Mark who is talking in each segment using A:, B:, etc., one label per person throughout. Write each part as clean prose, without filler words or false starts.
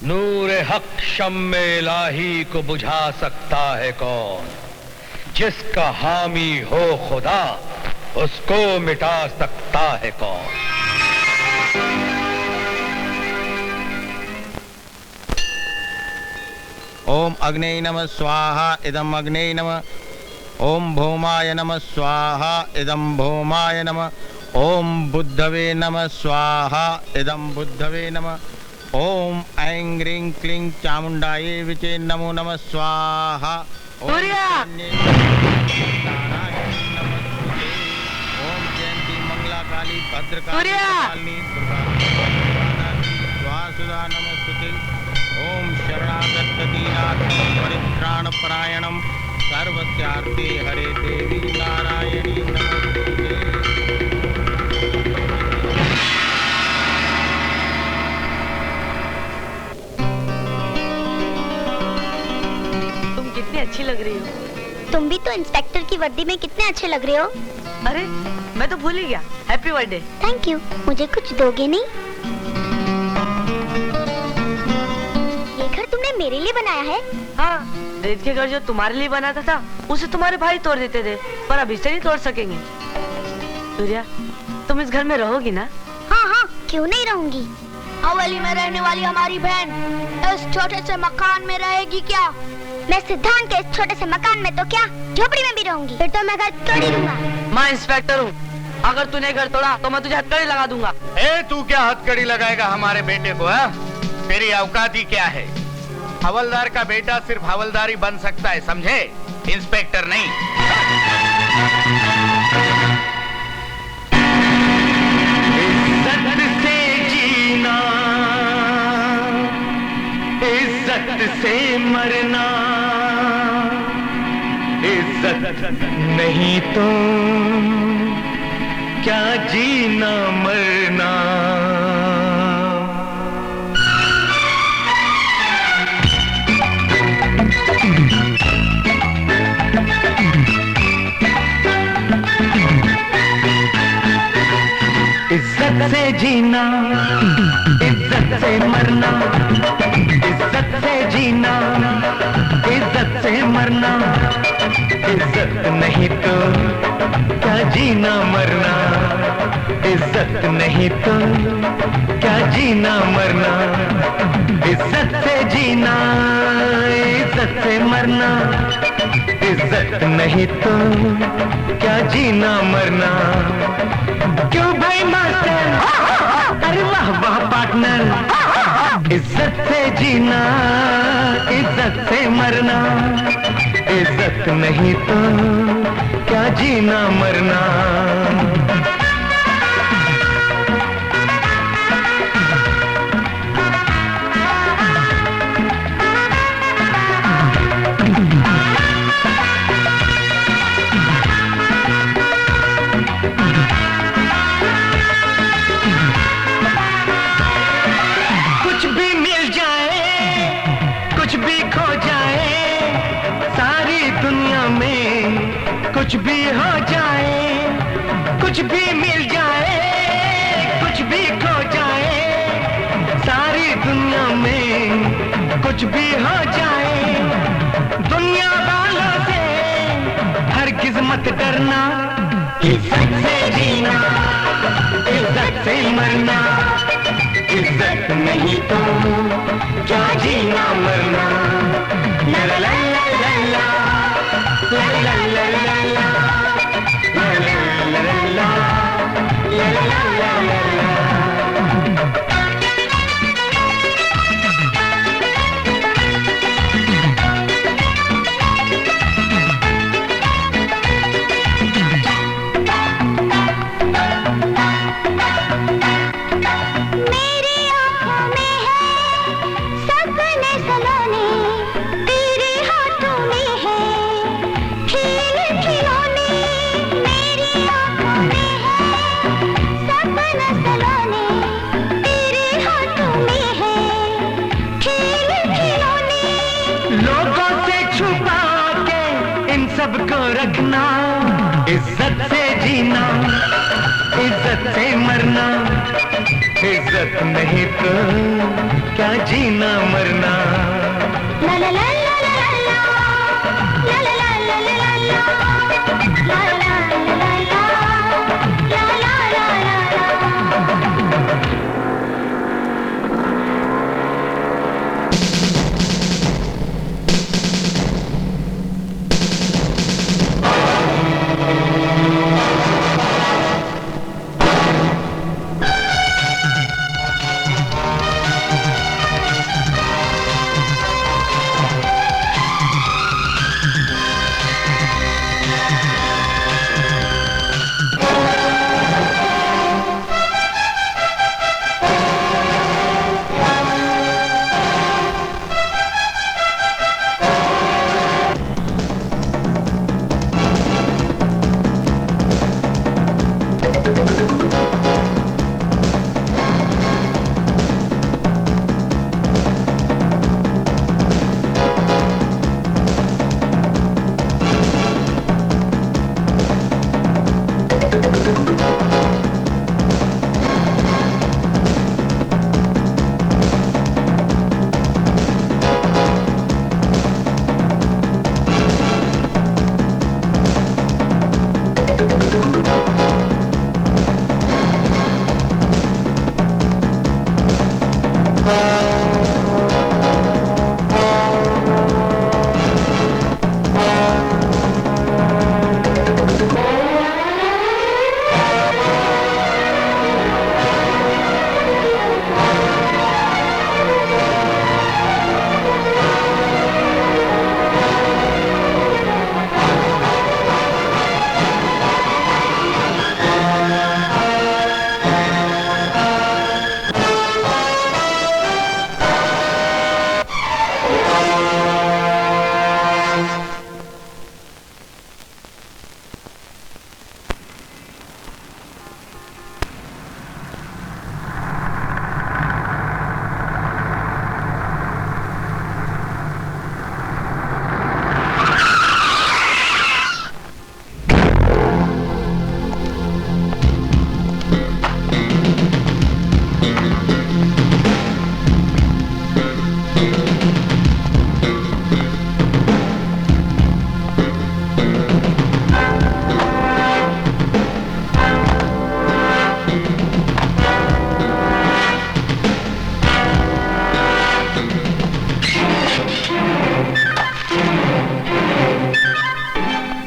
A: नूरे हक शम्मे इलाही को बुझा सकता है कौन? जिसका हामी हो खुदा उसको मिटा सकता है कौन?
B: ओम अग्नेय नमः स्वाहा इदम अग्नेय नमः। ओम भौमाय नमः स्वाहा इदम भौमाय नमः। ओम बुद्धवे नमः स्वाहा इदम बुद्धवे नमः। ओम ऐं ह्रीं क्लीं चामुंडायै विचे नमो नमः स्वाहा।
C: सूर्या!
B: ओम जयंती मंगला काली भद्रकाली
C: सूर्या!
B: कपालिनी दुर्गा स्वासुधा नमस्तुते। ओम शरणागत दीनार्ति परित्राण परायणम सर्वस्यार्थे हरे देवी नारायणी नमस्तुते।
C: तुम कितनी अच्छी लग रही हो।
D: तुम भी तो इंस्पेक्टर की वर्दी में कितने अच्छे लग रहे हो।
C: अरे मैं तो भूल ही गया। Happy birthday.
D: Thank you. मुझे कुछ दोगे नहीं? ये घर तुमने मेरे लिए बनाया है?
C: हाँ, रेत के घर जो तुम्हारे लिए बनाता था उसे तुम्हारे भाई तोड़ देते थे, पर अभी से नहीं तोड़ सकेंगे। सूर्या, तुम इस घर में रहोगी ना?
D: हाँ हाँ, क्यों नहीं रहूंगी।
E: हवेली में रहने वाली हमारी बहन इस छोटे से मकान में रहेगी क्या?
D: मैं सिद्धांत के इस छोटे से मकान में तो क्या, झोपड़ी में भी रहूंगी। फिर तो मैं घर तोड़ ही दूंगा।
C: मैं इंस्पेक्टर हूँ, अगर तूने घर तोड़ा तो मैं तुझे हथकड़ी लगा दूंगा।
B: तू क्या हथकड़ी लगाएगा हमारे बेटे को? है तेरी औकात ही क्या है? हवलदार का बेटा सिर्फ हवलदारी बन सकता है, समझे? इंस्पेक्टर नहीं। इज्जत से जीना, इज्जत से मरना, इज्जत नहीं तो क्या जीना मरना। इज्जत से जीना, इज्जत से मरना, इज्जत से जीना, इज्जत से मरना, इज्जत नहीं तो क्या जीना मरना, इज्जत नहीं तो क्या जीना मरना। इज्जत से जीना, इज्जत से मरना, इज्जत नहीं तो क्या जीना मरना। क्यों भाई मास्टर? अरे वाह वाह पार्टनर। इज्जत से जीना, इज्जत से मरना, इज्जत नहीं तो क्या जीना मरना। कुछ भी हो जाए, कुछ भी मिल जाए, कुछ भी खो जाए, सारी दुनिया में कुछ भी हो जाए। दुनिया वालों से हरगिज़ मत डरना। इज्जत से जीना, इज्जत से मरना, इज्जत नहीं तो क्या जीना मरना। ला ला ला ला ला ला ला ला ला ला ला ला ला ला ला। रखना, इज्जत से जीना, इज्जत से मरना, इज्जत नहीं तो का जीना मरना।
D: ला ला ला ला ला ला ला ला ला ला ला ला ला ला ला ला।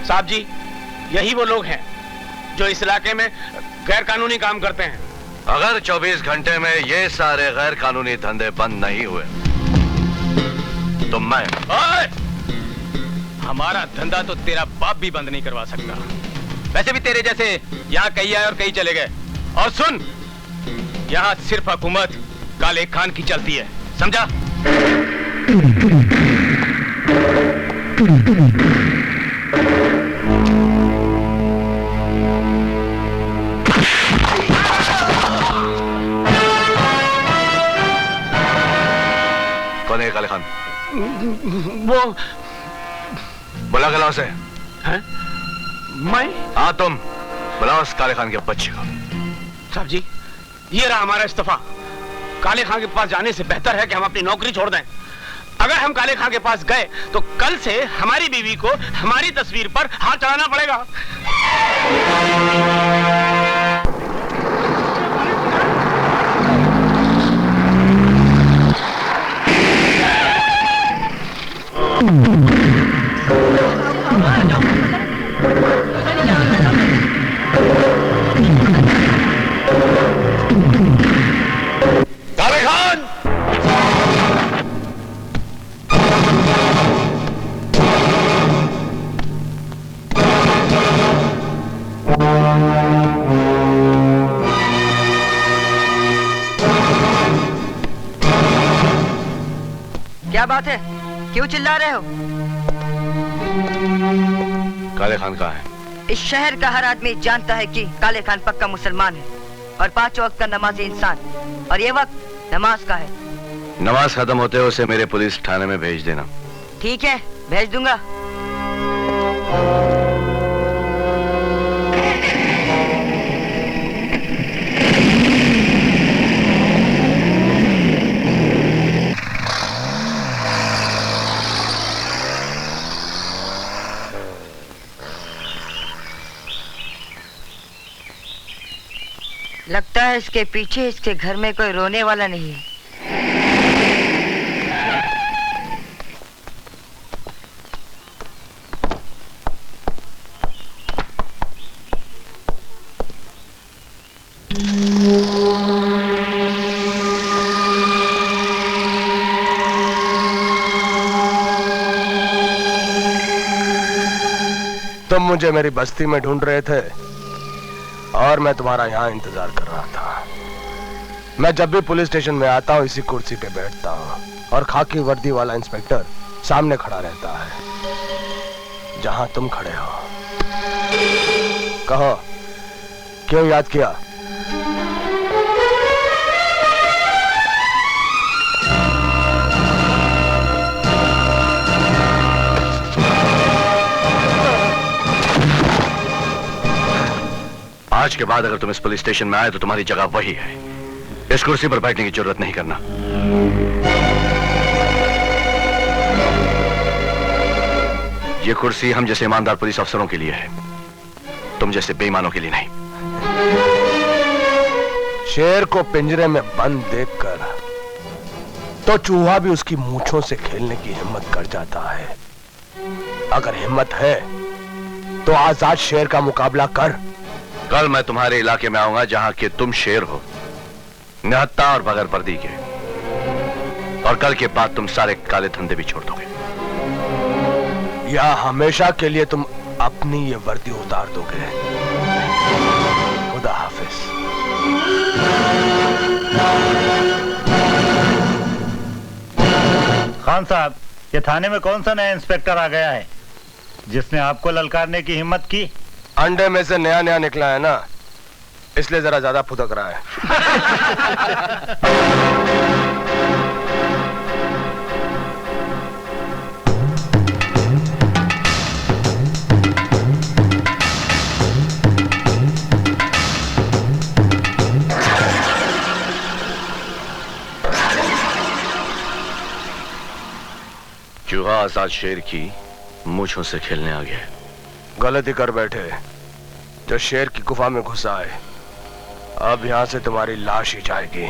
F: साहब जी, यही वो लोग हैं जो इस इलाके में गैर कानूनी काम करते हैं।
A: अगर 24 घंटे में ये सारे गैर कानूनी धंधे बंद नहीं हुए तो मैं
F: हमारा धंधा तो तेरा बाप भी बंद नहीं करवा सकता। वैसे भी तेरे जैसे यहाँ कई आए और कई चले गए। और सुन, यहाँ सिर्फ हुकूमत काले खान की चलती है, समझा?
A: कौन है काले खान?
F: वो
A: बुला के लाओ उसे।
F: हैं? मैं?
A: हाँ तुम बुलाओ उस काले खान के बच्चे को।
F: साहब जी, ये रहा हमारा इस्तीफा। काले खान के पास जाने से बेहतर है कि हम अपनी नौकरी छोड़ दें। अगर हम काले खान के पास गए तो कल से हमारी बीवी को हमारी तस्वीर पर हाथ चढ़ाना पड़ेगा।
A: काले खान!
C: क्या बात है? क्यों चिल्ला रहे हो?
A: काले खान कहाँ है?
C: इस शहर का हर आदमी जानता है कि काले खान पक्का मुसलमान है और 5 वक्त का नमाजी इंसान, और ये वक्त नमाज का है।
A: नमाज खत्म होते हुए उसे मेरे पुलिस थाने में भेज देना।
C: ठीक है, भेज दूंगा।
G: इसके पीछे इसके घर में कोई रोने वाला नहीं है।
H: तुम मुझे मेरी बस्ती में ढूंढ रहे थे और मैं तुम्हारा यहां इंतजार कर रहा था। मैं जब भी पुलिस स्टेशन में आता हूं इसी कुर्सी पे बैठता हूं और खाकी वर्दी वाला इंस्पेक्टर सामने खड़ा रहता है जहां तुम खड़े हो। कहो, क्यों याद किया?
I: आज के बाद अगर तुम इस पुलिस स्टेशन में आए तो तुम्हारी जगह वही है। इस कुर्सी पर बैठने की जरूरत नहीं करना। ये कुर्सी हम जैसे ईमानदार पुलिस अफसरों के लिए है, तुम जैसे बेईमानों के लिए नहीं।
H: शेर को पिंजरे में बंद देखकर तो चूहा भी उसकी मूंछों से खेलने की हिम्मत कर जाता है। अगर हिम्मत है तो आजाद शेर का मुकाबला कर।
I: कल मैं तुम्हारे इलाके में आऊंगा जहां के तुम शेर हो, निहत्था और बगैर वर्दी के, और कल के बाद तुम सारे काले धंधे भी छोड़ दोगे
H: या हमेशा के लिए तुम अपनी ये वर्दी उतार दोगे। खुदा हाफिज।
J: खान साहब, ये थाने में कौन सा नया इंस्पेक्टर आ गया है जिसने आपको ललकारने की हिम्मत की?
H: अंडे में से नया नया निकला है ना, इसलिए जरा ज्यादा फुदक रहा है।
I: चूहा आजाद शेर की मूंछों से खेलने आ गया।
H: गलती कर बैठे। जो शेर की गुफा में घुसा है, अब यहां से तुम्हारी लाश ही जाएगी।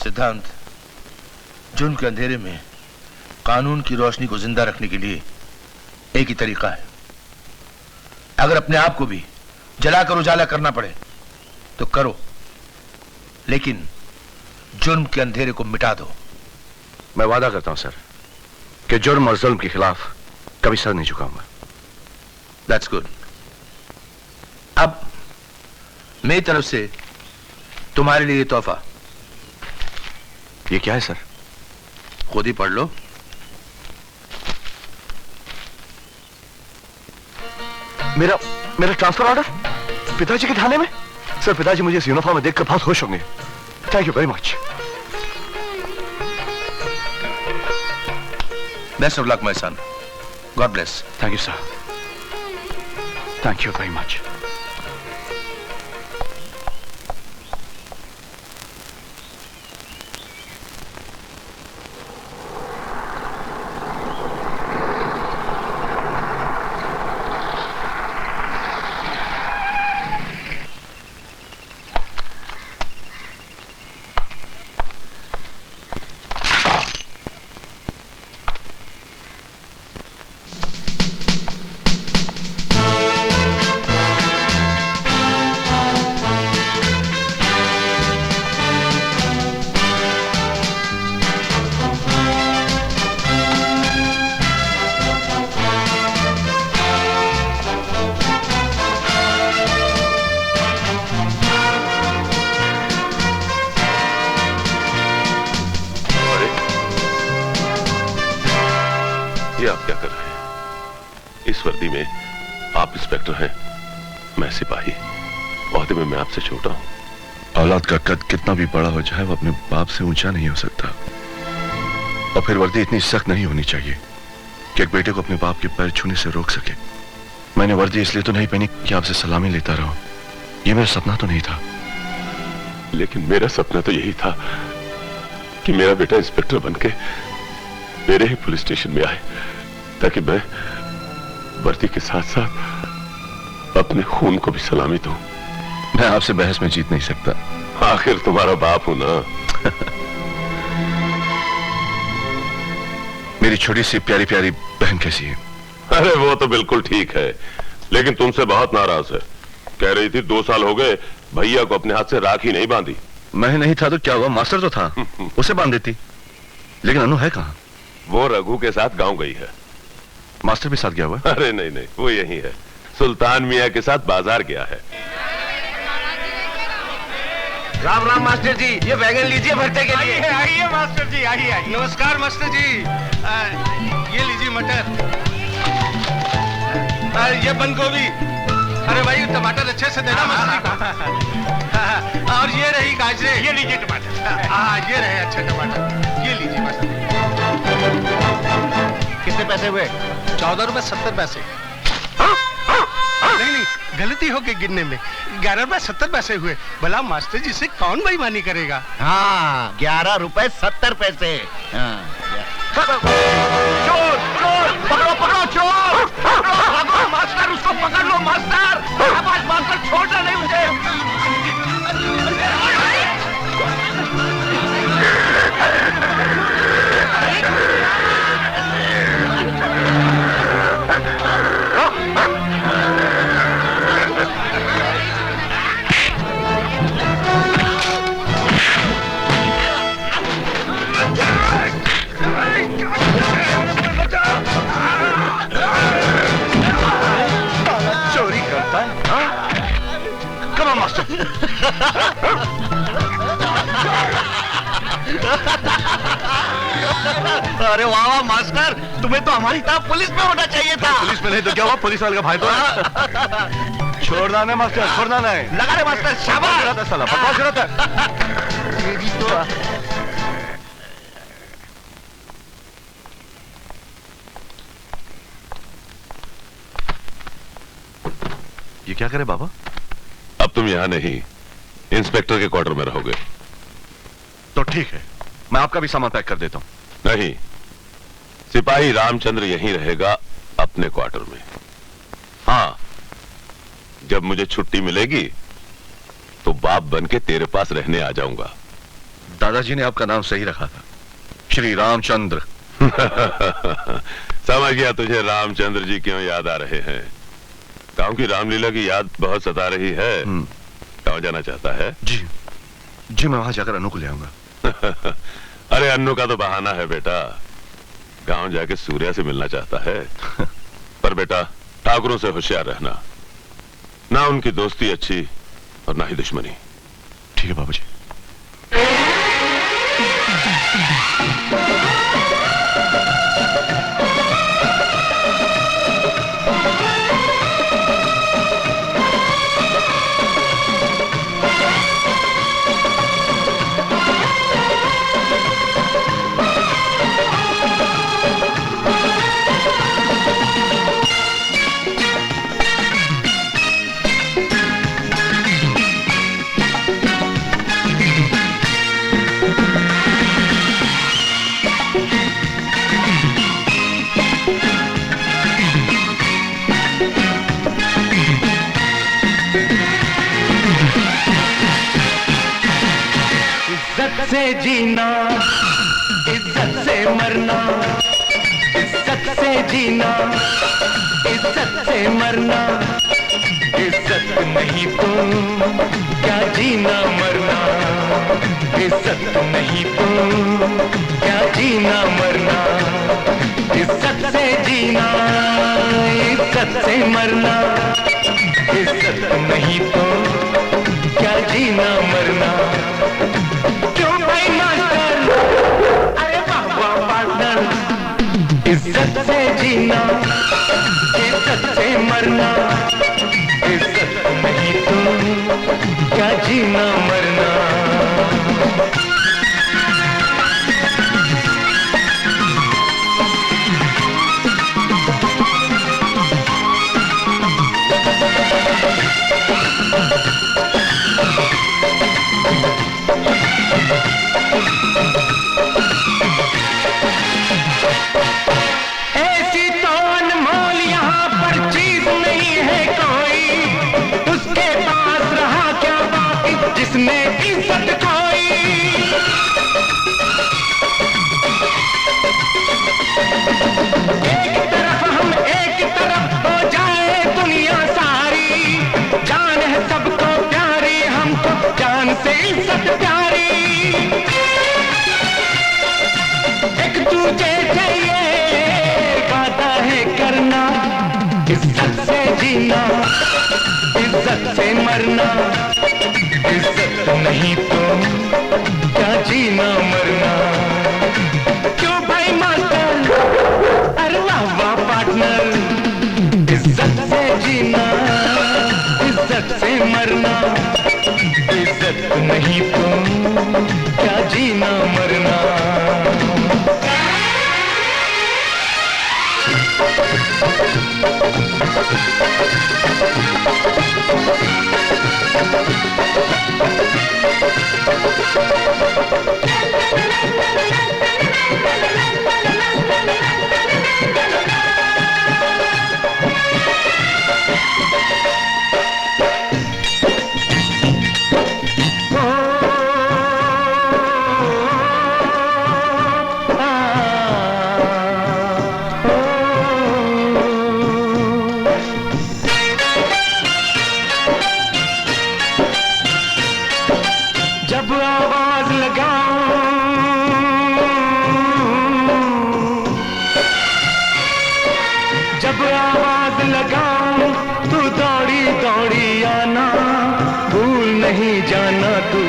K: सिद्धांत, जुर्म के अंधेरे में कानून की रोशनी को जिंदा रखने के लिए एक ही तरीका है। अगर अपने आप को भी जलाकर उजाला करना पड़े तो करो, लेकिन जुर्म के अंधेरे को मिटा दो।
I: मैं वादा करता हूं सर कि जुर्म और जुल्म के खिलाफ कभी सर नहीं झुकाऊंगा।
K: That's good. अब मेरी तरफ से तुम्हारे लिए तोहफा।
I: ये क्या है सर?
K: खुद ही पढ़ लो।
I: मेरा मेरा ट्रांसफर ऑर्डर पिताजी के थाने में। सर पिताजी मुझे इस यूनिफॉर्म में देखकर बहुत खुश होंगे। Thank you very much.
K: Best of luck my son. God bless.
I: Thank you sir. Thank you very much.
L: आपसे छोटा हूं। औलाद का कद कितना भी बड़ा हो जाए वो अपने बाप से ऊंचा नहीं हो सकता। और फिर वर्दी इतनी सख्त नहीं होनी चाहिए कि एक बेटे को अपने बाप के पैर छूने से रोक सके। मैंने वर्दी इसलिए तो नहीं पहनी कि आपसे सलामी लेता रहूं। ये मेरा सपना तो नहीं था।
M: लेकिन मेरा सपना तो यही था कि मेरा बेटा इंस्पेक्टर बनके मेरे ही पुलिस स्टेशन में आए, ताकि मैं वर्दी के साथ साथ अपने खून को भी सलामी दूं।
L: मैं आपसे बहस में जीत नहीं सकता।
M: आखिर तुम्हारा बाप हूं ना।
L: मेरी छोटी सी प्यारी प्यारी बहन कैसी है?
M: अरे वो तो बिल्कुल ठीक है, लेकिन तुमसे बहुत नाराज है। कह रही थी 2 साल हो गए भैया को अपने हाथ से राखी नहीं बांधी।
L: मैं नहीं था तो क्या हुआ, मास्टर तो था, उसे बांध देती। लेकिन अनु है कहाँ?
M: वो रघु के साथ गांव गई है।
L: मास्टर भी साथ गया हुआ?
M: अरे नहीं नहीं, वो यही है, सुल्तान मियाँ के साथ बाजार गया है।
F: राम राम मास्टर जी, ये वैगन लीजिए भरते के लिए।
N: आइए मास्टर जी, आइए। नमस्कार मास्टर जी। ये लीजिए मटर, ये बंद गोभी। अरे भाई टमाटर अच्छे से देना मास्टर जी को। और ये रही गाजरे। ये लीजिए टमाटर। हाँ ये रहे अच्छे टमाटर, ये लीजिए मास्टर जी।
F: कितने पैसे हुए?
N: 14 रुपए 70 पैसे। नहीं, गलती हो गई गिनने में। 11 रुपए 70 पैसे हुए। भला मास्टर जी से कौन बेईमानी करेगा?
F: हाँ 11 रुपए 70 पैसे। चोर पकड़ो पकड़ो चोर, पकड़ो मास्टर, उसको पकड़ लो मास्टर। आवाज मास्टर, छोड़ना नहीं मुझे।
L: चोरी करता है? Come on master.
F: अरे वाह वाह मास्टर, तुम्हें तो हमारी तरह पुलिस में होना चाहिए था।
L: पुलिस में नहीं तो क्या हुआ, पुलिस वाले का भाई तो है। छोड़ना नहीं मास्टर, छोड़ना नहीं।
F: लगा रे मास्टर, शाबाश।
L: साला बकवास रहता है। ये क्या करे बाबा?
M: अब तुम यहाँ नहीं, इंस्पेक्टर के क्वार्टर में रहोगे।
L: तो ठीक है, मैं आपका भी सामान पैक कर देता हूँ।
M: नहीं, सिपाही रामचंद्र यहीं रहेगा अपने क्वार्टर में। हाँ, जब मुझे छुट्टी मिलेगी तो बाप बन के तेरे पास रहने आ जाऊंगा।
L: दादाजी ने आपका नाम सही रखा था, श्री रामचंद्र।
M: समझ गया तुझे रामचंद्र जी क्यों याद आ रहे हैं। गांव की रामलीला की याद बहुत सता रही है। गांव जाना चाहता है?
L: जी जी, मैं वहां जाकर अनु को ले आऊंगा।
M: अरे अन्नू का तो बहाना है बेटा, गांव जाके सूर्या से मिलना चाहता है। पर बेटा ठाकुरों से होशियार रहना, ना उनकी दोस्ती अच्छी और ना ही दुश्मनी।
L: ठीक है बाबूजी।
B: इज्जत से जीना, इज्जत से मरना, इज्जत से जीना, इज्जत से मरना, इज्जत नहीं तो क्या जीना मरना, इज्जत नहीं तो क्या जीना मरना, इज्जत से जीना, इज्जत से मरना, इज्जत नहीं तो क्या जीना मरना। क्यों भाई मास्टर, अरे वाह वाह पार्टनर, इज्जत से जीना, इज्जत से मरना, इज्जत नहीं तो क्या जीना मरना। ऐसी तो अनमोल यहाँ पर चीज नहीं है कोई, उसके पास रहा क्या बाकी जिसमें इज्जत खोई। एक तरफ हम एक तरफ हो जाए दुनिया सारी, जान है सबको प्यारी, हमको जान से इज्जत प्यारी। एक दूजे से ये वादा है करना, इज्जत से जीना, इज्जत से मरना, इज्जत नहीं तो क्या जीना मरना। क्यों भाई मास्टर, अरे वाह वाह पार्टनर, इज्जत से जीना, इज्जत से मरना, इज्जत नहीं तो क्या जीना मरना। जब आवाज लगाऊं, जब आवाज लगाऊं, तू दौड़ी दौड़ी आना, भूल नहीं जाना तू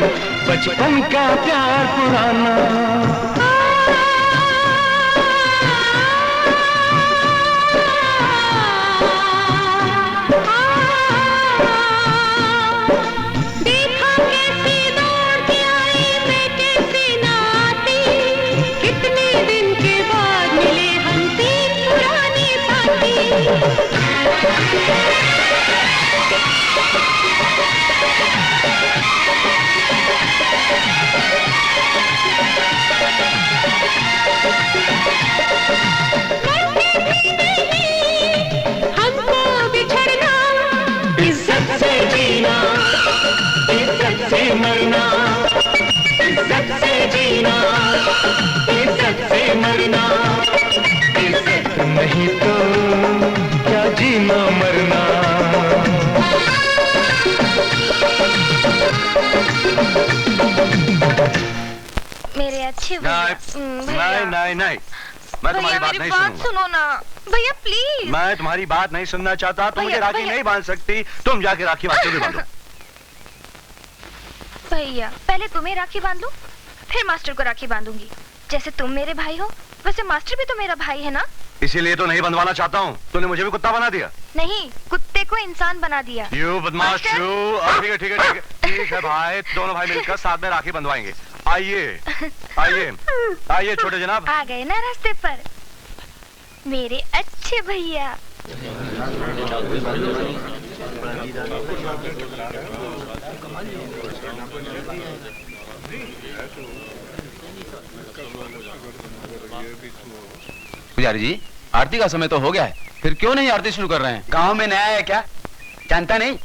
B: बचपन का प्यार पुराना। हमको बिछड़ना, इज्जत से जीना, इज्जत से मरना, इज्जत से जीना, इज्जत से मरना, इज्जत नहीं तो क्या जीना मरना।
E: मेरे अच्छे भैया।
I: नहीं नहीं नहीं, मैं तुम्हारी बात नहीं सुनूंगा।
E: सुनो ना भैया प्लीज।
I: मैं तुम्हारी बात नहीं सुनना चाहता। तुम मुझे राखी नहीं बांध सकती, तुम जाके राखी मास्टर को बांधो।
E: भैया पहले तुम्हें राखी बांध लूं, फिर मास्टर को राखी बांधूंगी। जैसे तुम मेरे भाई हो वैसे मास्टर भी तो मेरा भाई है ना।
I: इसीलिए तो नहीं बंधवाना चाहता हूँ। तूने मुझे भी कुत्ता बना दिया।
E: नहीं, कुत्ते को इंसान बना दिया।
I: यू बदमाश यू। ठीक है ठीक है ठीक है ठीक है भाई, दोनों भाई मिलकर साथ में राखी बंधवाएंगे। आइए आइए आइए छोटे जनाब।
E: आ गए ना रास्ते पर मेरे अच्छे भैया।
O: पुजारी जी, आरती का समय तो हो गया है, फिर क्यों नहीं आरती शुरू कर रहे हैं?
P: गांव में नया है क्या? जानता नहीं?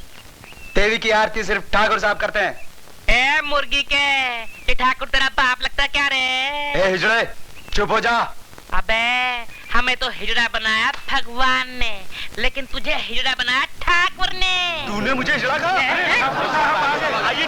P: देवी की आरती सिर्फ ठाकुर साहब करते हैं।
Q: ए मुर्गी के
P: ये ठाकुर तेरा बाप लगता है क्या रे?
I: ए हिजड़े, चुप हो जा।
P: अबे हमें तो हिजड़ा बनाया भगवान ने, लेकिन तुझे हिजड़ा बनाया ठाकुर ने।
I: तूने मुझे हिजड़ा कहा?
P: आइए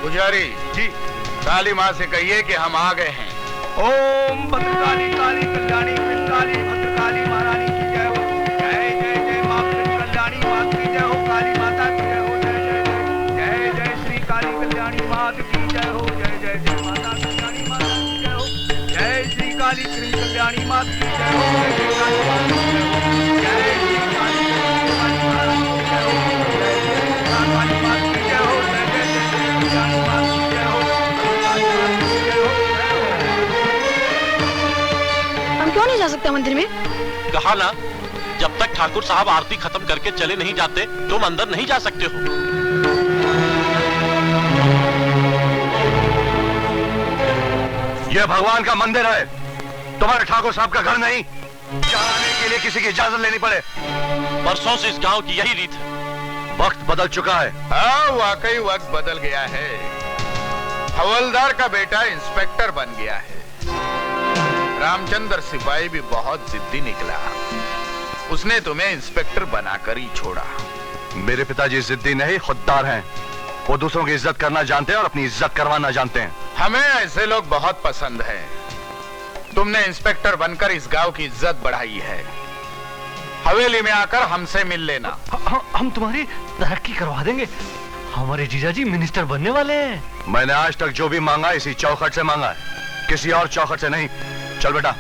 K: पुजारी जी, काली माँ से कहिए कि हम आ गए हैं।
B: ओम भद्रकाली काली कल्याणी काली भद्रकाली महारानी की जय हो। जय जय जय माँ कल्याणी माँ की जय हो। काली माता की जय हो। जय जय जय जय जय श्री काली कल्याणी माँ की जय हो। जय जय जय माता कल्याणी माँ की जय हो। जय श्री काली कल्याणी माँ की जय हो। जय जय काली माँ की जय हो। जय श्री काली कल्याणी महारानी की जय हो। जय जय काली माँ की जय हो। जय जय जय कल्याणी माँ की जय हो।
Q: हम क्यों नहीं जा सकते मंदिर में?
R: कहा ना, जब तक ठाकुर साहब आरती खत्म करके चले नहीं जाते तुम अंदर नहीं जा सकते हो।
I: यह भगवान का मंदिर है, तुम्हारे ठाकुर साहब का घर नहीं। जाने के लिए किसी की इजाजत लेनी पड़े।
R: बरसों से इस गांव की यही रीत है।
I: वक्त बदल चुका है।
K: हाँ, वाकई वक्त बदल गया है। हवलदार का बेटा इंस्पेक्टर बन गया है। रामचंद्र सिपाही भी बहुत जिद्दी निकला, उसने तुम्हें इंस्पेक्टर बनाकर ही छोड़ा।
I: मेरे पिताजी जिद्दी नहीं, खुददार हैं। वो दूसरों की इज्जत करना जानते हैं और अपनी इज्जत करवाना जानते हैं।
K: हमें ऐसे लोग बहुत पसंद हैं। तुमने इंस्पेक्टर बनकर इस गांव की इज्जत बढ़ाई है। हवेली में आकर हमसे मिल लेना।
N: हम तुम्हारी तरक्की करवा देंगे। हमारे जीजाजी मिनिस्टर बनने वाले हैं।
I: मैंने आज तक जो भी मांगा इसी चौखट से मांगा है, किसी और चौखट से नहीं। चल बेटा।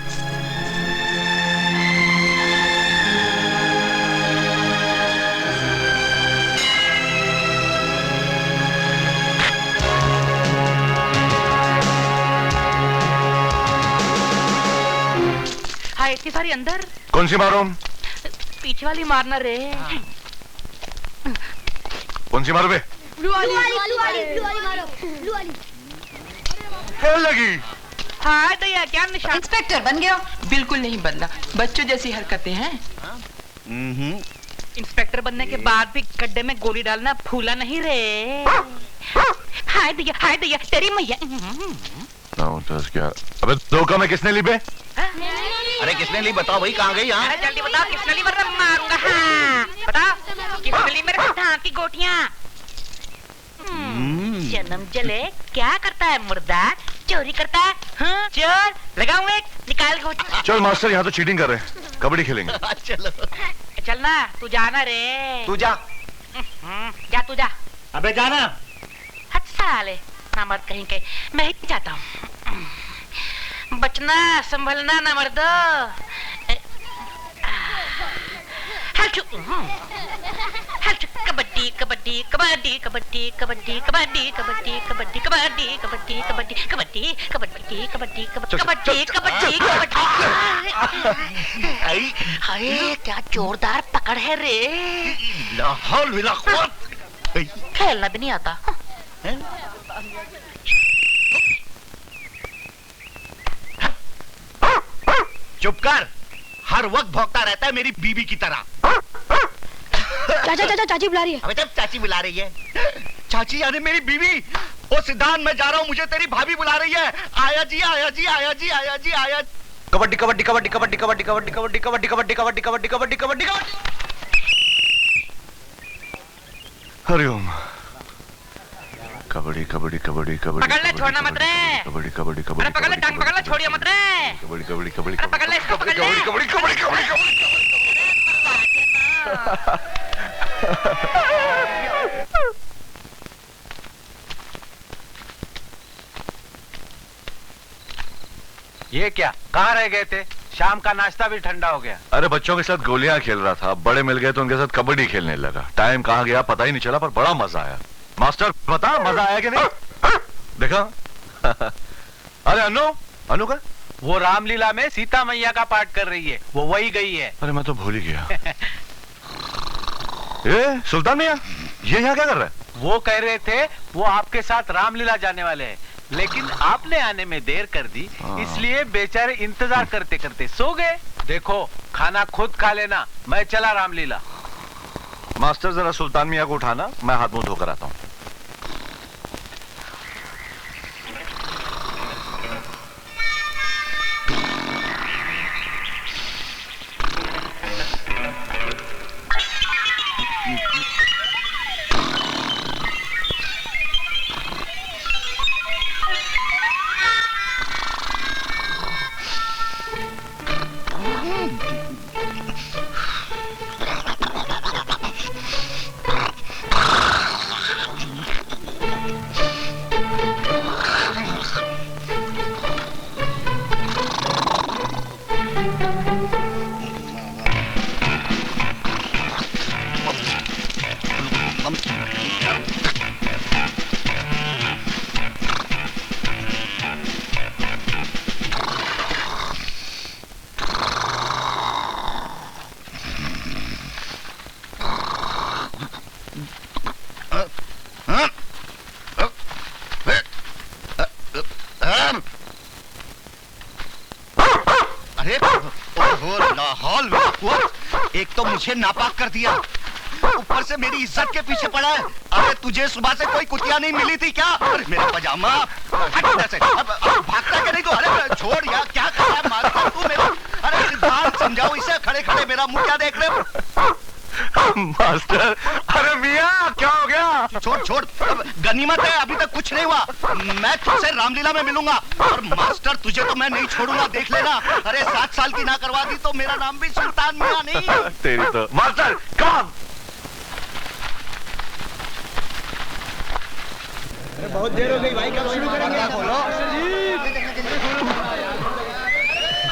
P: हाँ, इतनी सारी अंदर।
I: कौन सी मारो?
P: पीछे वाली मारना रे।
I: कौन सी मारो बे?
Q: ब्लू वाली मारो। ब्लू वाली
I: फेल लगी।
P: हाँ दैया, क्या निशान?
S: इंस्पेक्टर बन गया? बिल्कुल नहीं बनना, बच्चों जैसी हरकतें हैं।
P: इंस्पेक्टर बनने के बाद भी गड्ढे में गोली डालना भूला नहीं रे। हाय दैया तेरी मैया।
I: 9, 10, 11। अबे धोखा में किसने ली बे?
F: अरे किसने ली बताओ भाई, कहाँ गई? यहाँ
P: जल्दी बताओ किसने ली, वरना मारूंगा। हाँ बताओ किसने ली मेरे धान की गोटियाँ? जन्म जले क्या करता है मुर्दा? चोरी करता है। हाँ चोर लगाऊं एक, निकाल गोटी।
I: चल मास्टर, यहाँ तो चीटिंग कर रहे हैं, कबड्डी खेलेंगे।
F: चलो
P: चलना, तू जाना रे।
F: तू जा।
P: जा तू जा।
J: अबे जाना।
P: हट साले, ना मर्द कहीं के। मैं ही जाता हूँ। बचना संभलना ना मर्दो। कबड्डी कबड्डी कबड्डी कबड्डी कबड्डी कबड्डी कबड्डी कबड्डी कबड्डी कबड्डी कबड्डी कबड्डी कबड्डी कबड्डी कबड्डी कबड्डी कबड्डी। हाय क्या जोरदार पकड़ है रे।
F: लाहौल विला कुव्वत।
P: खेलना भी नहीं आता।
F: चुप कर, हर वक्त भौंकता रहता है मेरी बीवी की तरह।
Q: चाचा चाची बुला रही है।
F: अबे जब चाची बुला रही है। चाची यानी मेरी बीवी। ओ सिद्धांत, मैं जा रहा हूँ, मुझे तेरी भाभी बुला रही है। आया जी आया जी आया जी आया जी आया।
I: कबड्डी कबड्डी कबड्डी कबड्डी कबड्डी कबड्डी कबड्डी कबड्डी कबड्डी कबड्डी कबड्डी कबड्डी कबड्डी कबड्डी। हरिओम। कबड्डी कबड्डी कबड्डी कबड्डी।
P: पकड़ ले, छोड़ना मत रे।
I: कबड्डी कबड्डी कबड्डी।
P: अरे पकड़ ले, टांग पकड़ ले, छोड़िए मत रे।
I: कबड्डी कबड्डी कबड्डी।
P: अरे पकड़ ले, इसको पकड़ ले।
I: कबड्डी कबड्डी कबड्डी कबड्डी।
N: ये क्या, कहाँ रह गए थे? शाम का नाश्ता भी ठंडा हो गया।
I: अरे बच्चों के साथ गोलियां खेल रहा था, बड़े मिल गए तो उनके साथ कबड्डी खेलने लगा। टाइम कहाँ गया पता ही नहीं चला, पर बड़ा मजा आया। मास्टर बता, मजा आया कि नहीं? देखा? अरे अनु, अनु का
N: वो रामलीला में सीता मैया का पाठ कर रही है, वो वही गई है।
L: अरे मैं तो भूल ही गया। ए, सुल्तान मियां, ये यहाँ क्या कर रहा है?
N: वो कह रहे थे वो आपके साथ रामलीला जाने वाले हैं, लेकिन आपने आने में देर कर दी, इसलिए बेचारे इंतजार करते करते सो गए। देखो खाना खुद खा लेना, मैं चला रामलीला।
L: मास्टर जरा सुल्तान मियां को उठाना, मैं हाथ मुंह धोकर आता हूँ।
T: एक तो मुझे नापाक कर दिया, ऊपर से मेरी इज्जत के पीछे पड़ा है। अरे तुझे सुबह से कोई कुतिया नहीं मिली थी क्या? अरे मेरा पजामा से अब भागता क्या नहीं तो? अरे छोड़ यार, क्या कर रहा है मास्टर तू मेरा? अरे सिद्धांत समझाओ इसे, खड़े खड़े मेरा मुंह क्या देख रहे हो?
L: मास्टर, अरे मियां क्या हो गया?
T: छोड़ छोड़, गनीमत है अभी तक कुछ नहीं हुआ। मैं तुझसे रामलीला में मिलूंगा और मास्टर तुझे तो मैं नहीं छोड़ूंगा, देख लेना। अरे 7 साल की ना करवा दी तो मेरा नाम भी सुल्तान मियां नहीं।
L: तेरी तो मास्टर काम।
B: बहुत देर हो गई भाई, कब शुरू करेंगे? बोलो।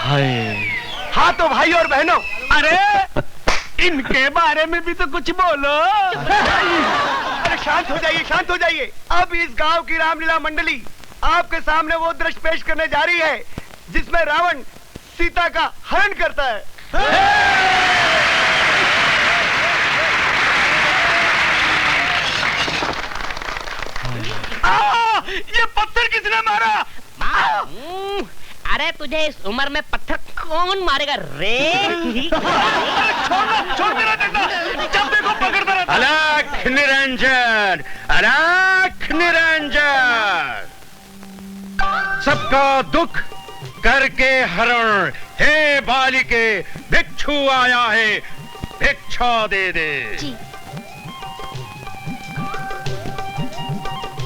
F: हाय। हाँ तो भाई और बहनों, अरे इनके बारे में भी तो कुछ बोलो।
B: अरे शांत हो जाइए, शांत हो जाइए। अब इस गांव की रामलीला मंडली आपके सामने वो दृश्य पेश करने जा रही है जिसमें रावण सीता का हरण करता है।
F: ये पत्थर किसने मारा?
P: अरे तुझे इस उम्र में पत्थर कौन मारेगा रे?
F: छोड़ मेरा डंडा, जब देखो पकड़ता रहता।
A: अलख निरंजन, अलख निरंजन, सबका दुख करके हरण। हे बालिके, भिक्षु आया है, भिक्षा दे दे।
E: जी।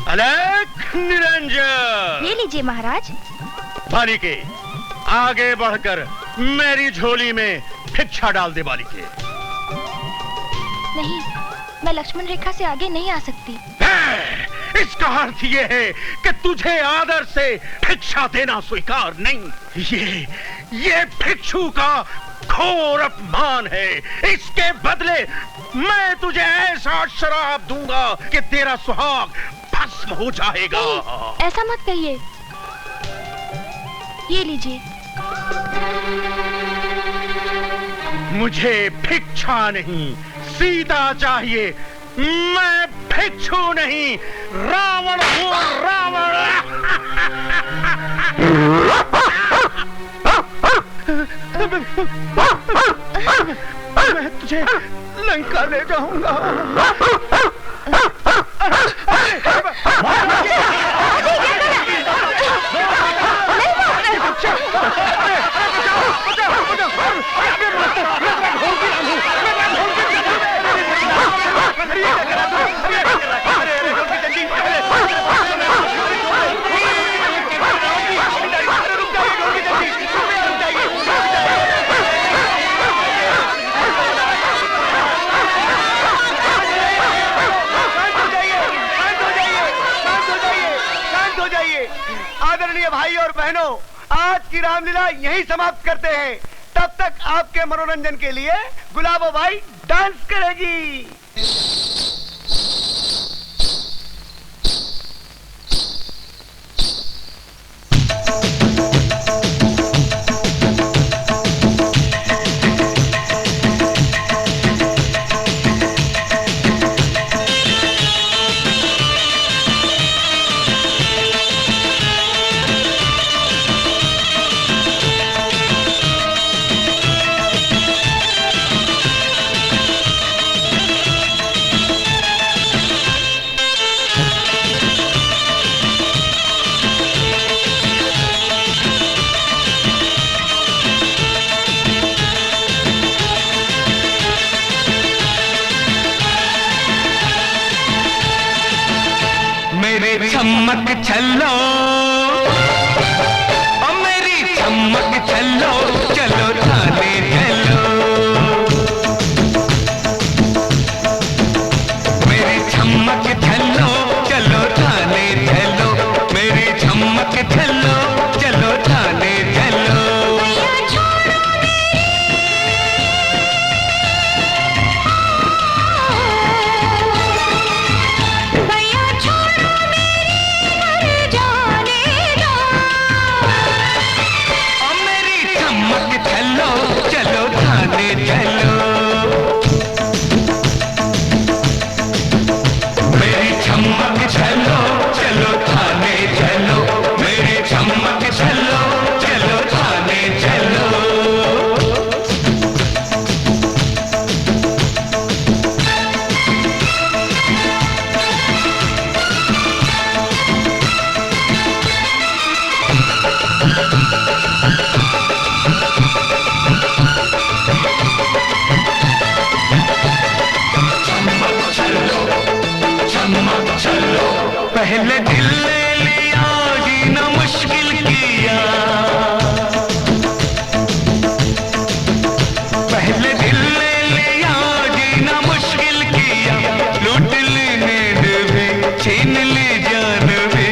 A: अलख निरंजन।
E: ये लीजिए महाराज।
A: बालिके, आगे बढ़कर मेरी झोली में भिक्षा डाल दे बालिके।
E: नहीं, मैं लक्ष्मण रेखा से आगे नहीं आ सकती।
A: इसका अर्थ ये है कि तुझे आदर से भिक्षा देना स्वीकार नहीं। ये भिक्षु का घोर अपमान है। इसके बदले मैं तुझे ऐसा शराब दूंगा कि तेरा सुहाग भस्म हो जाएगा।
E: ऐसा मत कहिए। ये लीजिए।
A: मुझे भिक्षा नहीं, सीता चाहिए। मैं भिक्षु नहीं, रावण हूँ, रावण। मैं तुझे लंका ले जाऊंगा।
B: आदरणीय भाई और बहनों, आज की रामलीला यहीं समाप्त करते हैं। तब तक आपके मनोरंजन के लिए गुलाबोबाई डांस करेगी। मेरी चमक छल्लो, ओ मेरी चमक छल्लो, चलो थाने चलो। मेरी चमक छल्लो, चलो थाने चलो। मेरी चमक छल्लो, चलो थाने चलो। चलो थाने चलो। मेरी चमक चलो, चलो थाने चलो। मेरी चमक चलो, चलो थाने चलो। पहले दिल ले लिया, जीना मुश्किल किया। पहले दिल ले लिया, जीना मुश्किल किया। लूट ली नींद भी, छीन ली जान भी।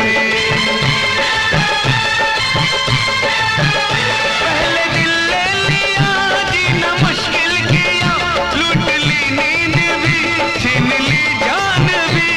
B: पहले दिल ले लिया, जीना मुश्किल किया। लूट ली नींद भी, छीन ली जान भी।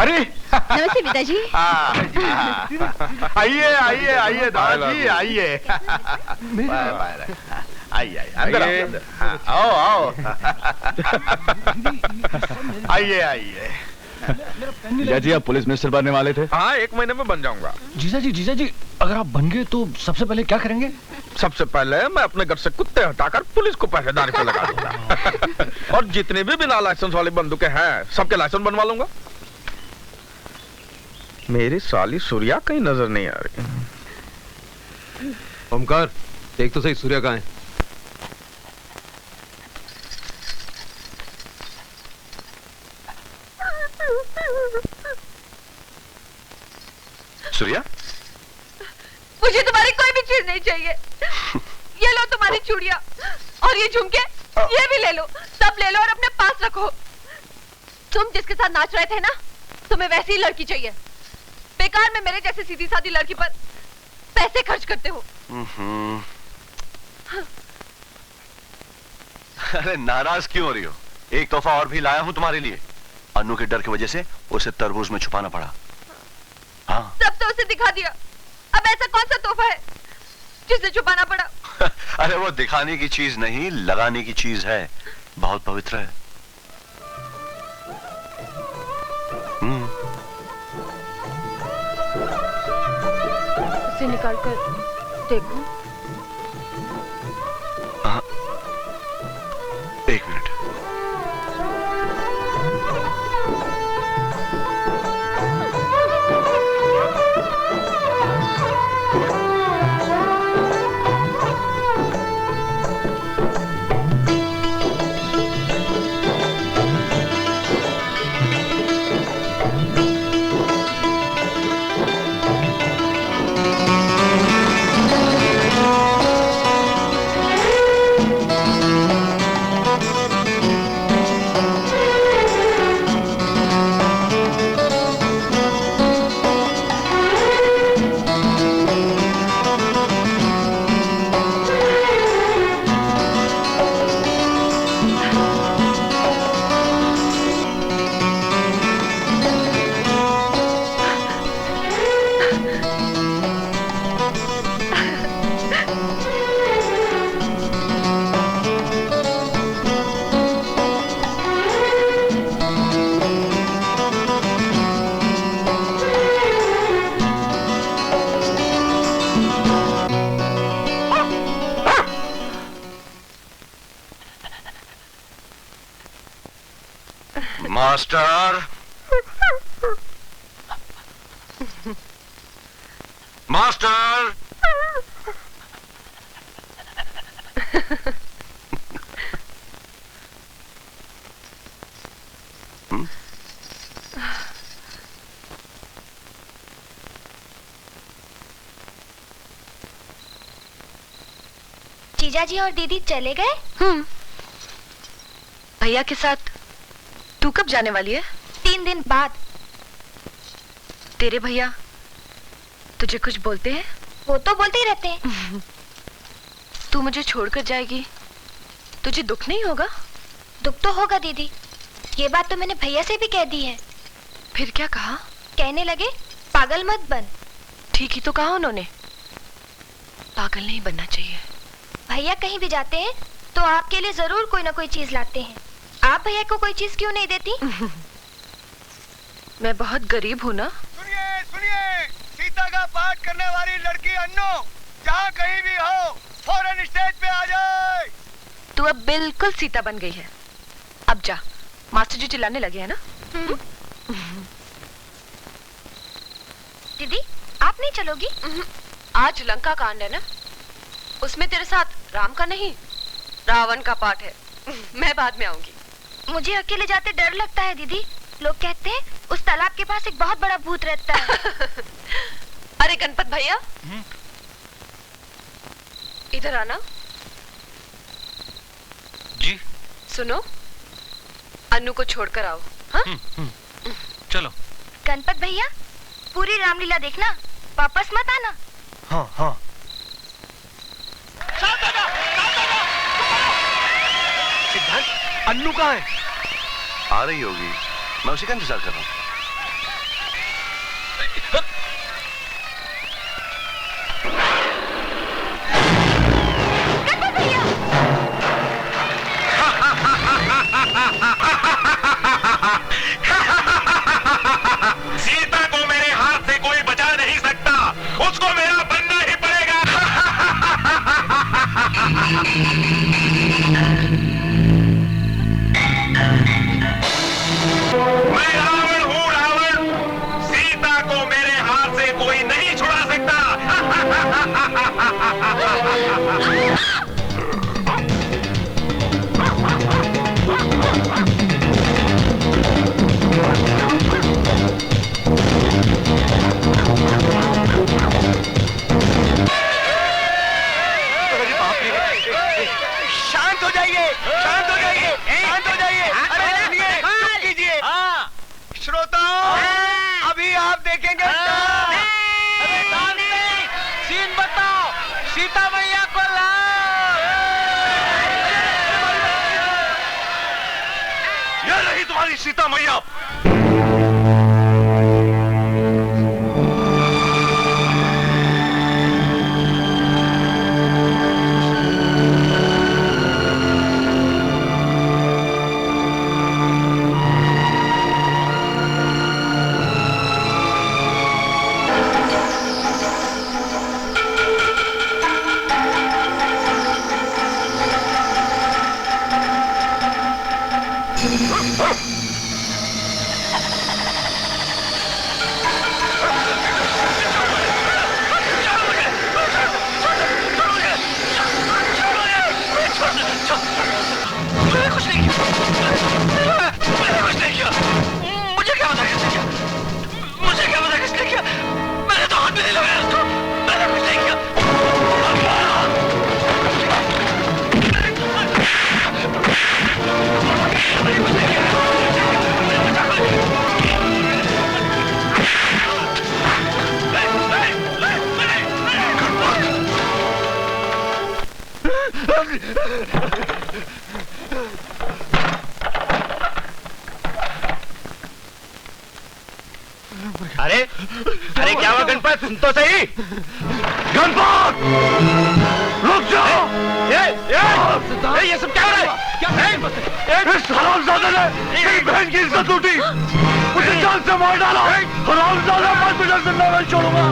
U: अरे
Q: नमस्ते पिताजी।
U: आइए आइए आइए दादाजी आइए। आइए अंदर आओ आओ। आइए आइए।
O: जीजा जी आप पुलिस मिनिस्टर बनने वाले थे?
U: हाँ 1 महीने में बन जाऊंगा।
O: जीजा जी अगर आप बन गए तो सबसे पहले क्या करेंगे?
U: सबसे पहले मैं अपने घर से कुत्ते हटाकर पुलिस को पहरेदारी पे लगा दूंगा। और जितने भी बिना लाइसेंस वाली बंदूकें हैं सबके लाइसेंस बनवा लूंगा। मेरी साली सूर्या कहीं नजर नहीं आ रही।
O: ओमकार देख तो सही सूर्या कहाँ है?
I: सूर्या
V: मुझे तुम्हारी कोई भी चीज नहीं चाहिए। ये लो तुम्हारी चूड़ियां और ये झुमके, ये भी ले लो, सब ले लो और अपने पास रखो। तुम जिसके साथ नाच रहे थे ना, तुम्हें वैसी ही लड़की चाहिए। बेकार में मेरे जैसे सीधी सादी लड़की पर पैसे खर्च करते हो।
I: अरे नाराज क्यों हो रही हो? एक तोहफा और भी लाया हूं तुम्हारे लिए। अन्नू के डर की वजह से उसे तरबूज में छुपाना पड़ा। हाँ
V: सब तो उसे दिखा दिया, अब ऐसा कौन सा तोहफा है जिसे छुपाना पड़ा?
I: अरे वो दिखाने की चीज नहीं, लगाने की चीज है। बहुत पवित्र है।
V: उसे निकाल कर देखो।
I: हाँ 1 मिनट। मास्टर मास्टर
E: जीजा जी और दीदी चले गए?
V: भैया के साथ तू कब जाने वाली है?
E: 3 दिन बाद।
V: तेरे भैया तुझे कुछ बोलते हैं?
E: वो तो बोलते ही रहते हैं।
V: तू मुझे छोड़कर जाएगी, तुझे दुख नहीं होगा?
E: दुख तो होगा दीदी, ये बात तो मैंने भैया से भी कह दी है।
V: फिर क्या कहा?
E: कहने लगे पागल मत बन।
V: ठीक ही तो कहा उन्होंने, पागल नहीं बनना चाहिए।
E: भैया कहीं भी जाते हैं तो आपके लिए जरूर कोई ना कोई चीज लाते हैं। आप भैया को कोई चीज क्यों नहीं देती?
V: मैं बहुत गरीब हूँ ना।
W: सुनिए सुनिए, सीता का पाठ करने वाली लड़की अन्नू जहाँ कहीं भी हो फौरन स्टेज पे आ जाए।
V: तू अब बिल्कुल सीता बन गई है। अब जा, मास्टर जी चिल्लाने लगे हैं ना।
E: दीदी आप नहीं चलोगी?
V: आज लंका कांड है ना, उसमें तेरे साथ राम का नहीं रावण का पाठ है। मैं बाद में आऊंगी।
E: मुझे अकेले जाते डर लगता है दीदी। लोग कहते हैं उस तालाब के पास एक बहुत बड़ा भूत रहता है।
V: अरे गणपत भैया, इधर आना।
O: जी
V: सुनो, अन्नू को छोड़कर आओ। हाँ?
O: चलो।
E: गणपत भैया पूरी रामलीला देखना, वापस मत आना।
O: हाँ हाँ।
U: सिद्धार्थ, अन्नू कहाँ है?
I: आ रही होगी, मैं उसी का इंतजार कर रहा हूँ।
R: सीता को मेरे हाथ से कोई बचा नहीं सकता, उसको मेरा बनना ही पड़ेगा। मैं रावण हूँ, रावण। सीता को मेरे हाथ से कोई नहीं छुड़ा सकता।
W: शांत हो जाइए, शांत हो जाइए, शांत हो जाइए। अरे सुनिए, चुप कीजिए। श्रोताओं, अभी आप देखेंगे
N: सीन बताओ, सीता मैया को लाओ।
R: ये रही तुम्हारी सीता मैया।
F: अरे अरे क्या हुआ गणपत, सुन तो सही। गणपत रुक जाओ। ये सब क्या हो रहा है? क्या इस हरामजादे ने मेरी बहन की इज्जत लूटी, मुझे जान से मार डाला। हरामजादा, मैं तुझे जिंदा नहीं छोड़ूंगा।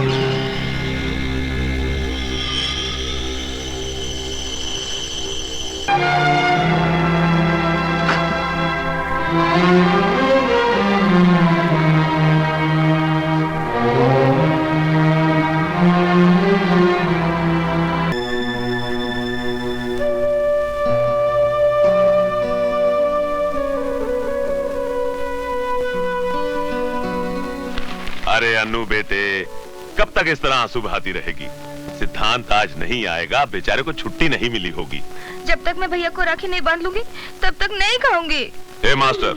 M: अरे अन्नू बेटे, कब तक इस तरह आंसू बहाती रहेगी? सिद्धांत आज नहीं आएगा, बेचारे को छुट्टी नहीं मिली होगी।
E: जब तक मैं भैया को राखी नहीं बांध लूंगी तब तक नहीं खाऊंगी।
M: ए मास्टर,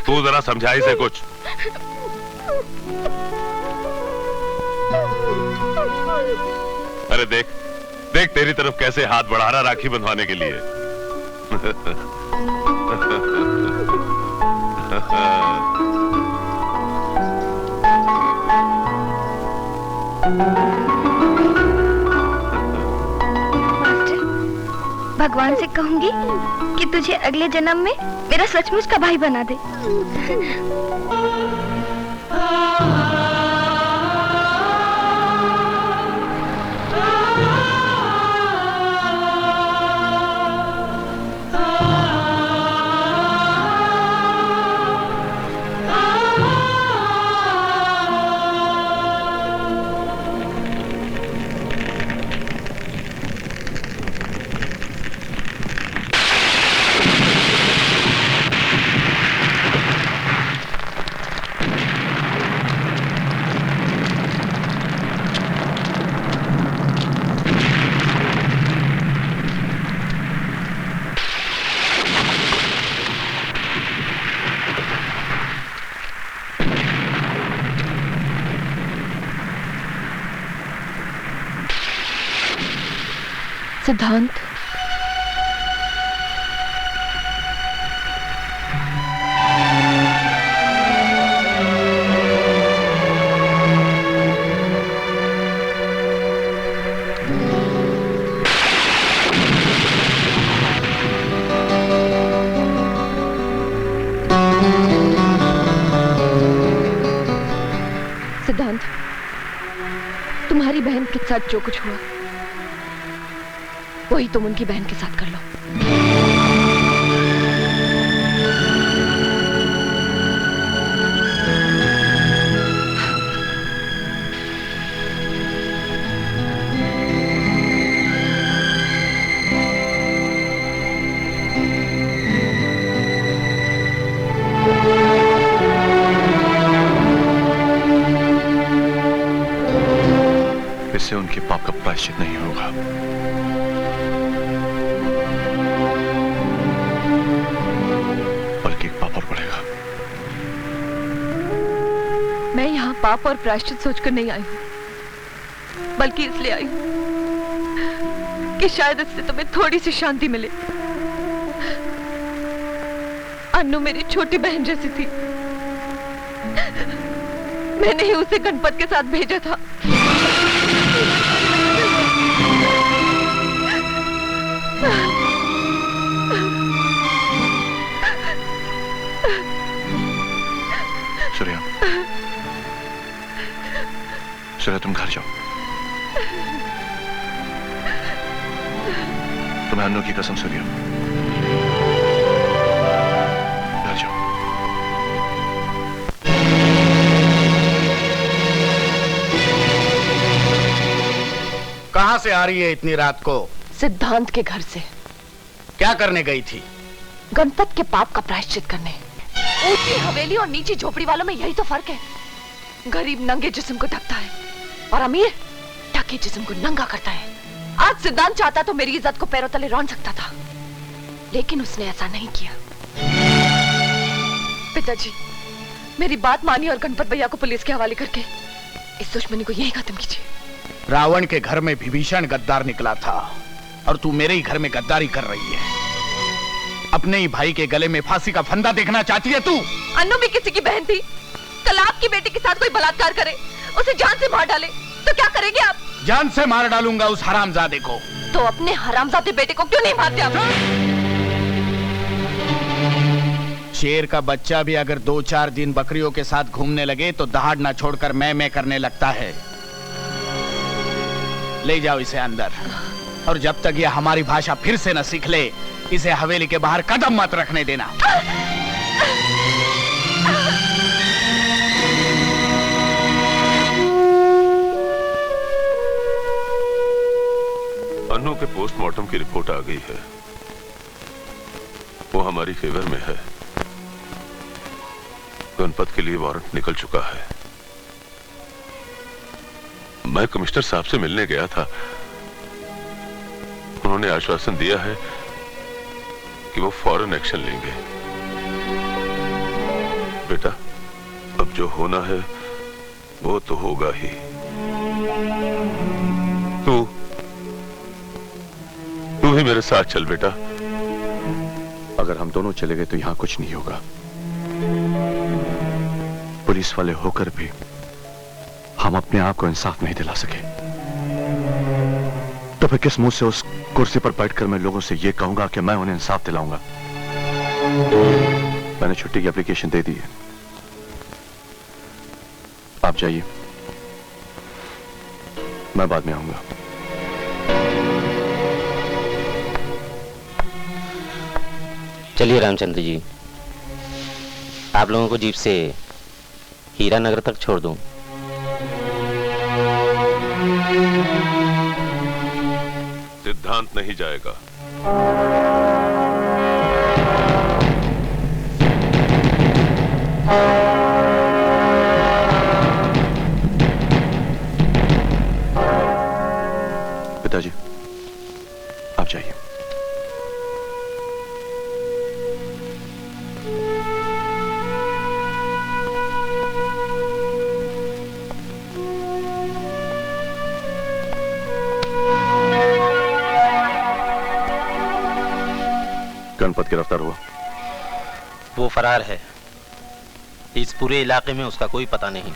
M: तू जरा समझा इसे कुछ। अरे देख देख तेरी तरफ कैसे हाथ बढ़ा रहा राखी बंधवाने के लिए।
E: मास्टर, भगवान से कहूंगी कि तुझे अगले जन्म में मेरा सचमुच का भाई बना दे।
V: सिद्धांत, उनके साथ जो कुछ हुआ वही तुम उनकी बहन के साथ कर लो।
L: इससे उनके पाप का प्रायश्चित नहीं होगा। बल्कि एक पाप और बढ़ेगा।
V: मैं यहाँ पाप और प्रायश्चित सोचकर नहीं आई हूँ, बल्कि इसलिए आई हूँ कि शायद इससे तुम्हें थोड़ी सी शांति मिले। अन्नू मेरी छोटी बहन जैसी थी। मैंने ही उसे गणपत के साथ भेजा था।
L: सूर्या, सूर्या तुम घर जाओ। तुम्हें अन्नू की कसम सूर्या, घर जाओ।
C: कहां से आ रही है इतनी रात को?
V: सिद्धांत के घर से।
C: क्या करने गई थी?
V: गणपत के पाप का प्रायश्चित करने। ऊंची हवेली और नीची झोपड़ी वालों में यही तो फर्क है। गरीब नंगे जिस्म को ढकता है और अमीर ढके जिस्म को नंगा करता है। आज सिद्धांत चाहता तो मेरी इज्जत को पैरों तले रौंद सकता था, लेकिन उसने ऐसा नहीं किया। पिताजी, मेरी बात मानिए और गणपत भैया को पुलिस के हवाले करके इस दुश्मनी को यही खत्म कीजिए।
C: रावण के घर में विभीषण गद्दार निकला था और तू मेरे ही घर में गद्दारी कर रही है। अपने ही भाई के गले में फांसी का फंदा देखना चाहती है तू?
V: अन्नू भी किसी की बहन थी। कल आपकी बेटी के साथ कोई बलात्कार करे, उसे जान से मार डाले, तो क्या करेंगे आप?
C: जान से मार डालूंगा उस हरामजादे को।
V: तो अपने हरामजादे बेटे को क्यों नहीं मारते आप?
C: शेर का बच्चा भी अगर 2-4 दिन बकरियों के साथ घूमने लगे तो दहाड़ ना छोड़कर मैं करने लगता है। ले जाओ इसे अंदर, और जब तक ये हमारी भाषा फिर से न सीख ले, इसे हवेली के बाहर कदम मत रखने देना।
M: अन्नू के पोस्टमार्टम की रिपोर्ट आ गई है। वो हमारी फेवर में है। गणपत के लिए वारंट निकल चुका है। मैं कमिश्नर साहब से मिलने गया था। उन्होंने आश्वासन दिया है कि वो फौरन एक्शन लेंगे। बेटा, अब जो होना है वो तो होगा ही। तू ही मेरे साथ चल बेटा।
L: अगर हम दोनों चले गए तो यहां कुछ नहीं होगा। पुलिस वाले होकर भी हम अपने आप को इंसाफ नहीं दिला सके, तो फिर किस मुंह से उस कुर्सी पर बैठकर मैं लोगों से यह कहूंगा कि मैं उन्हें इंसाफ दिलाऊंगा? मैंने छुट्टी की एप्लीकेशन दे दी है। आप जाइए, मैं बाद में आऊंगा।
D: चलिए रामचंद्र जी, आप लोगों को जीप से हीरा नगर तक छोड़ दूं।
M: सिद्धांत नहीं जाएगा।
L: पिताजी, आप जाइए। गणपत गिरफ्तार हुआ?
D: वो फरार है। इस पूरे इलाके में उसका कोई पता नहीं।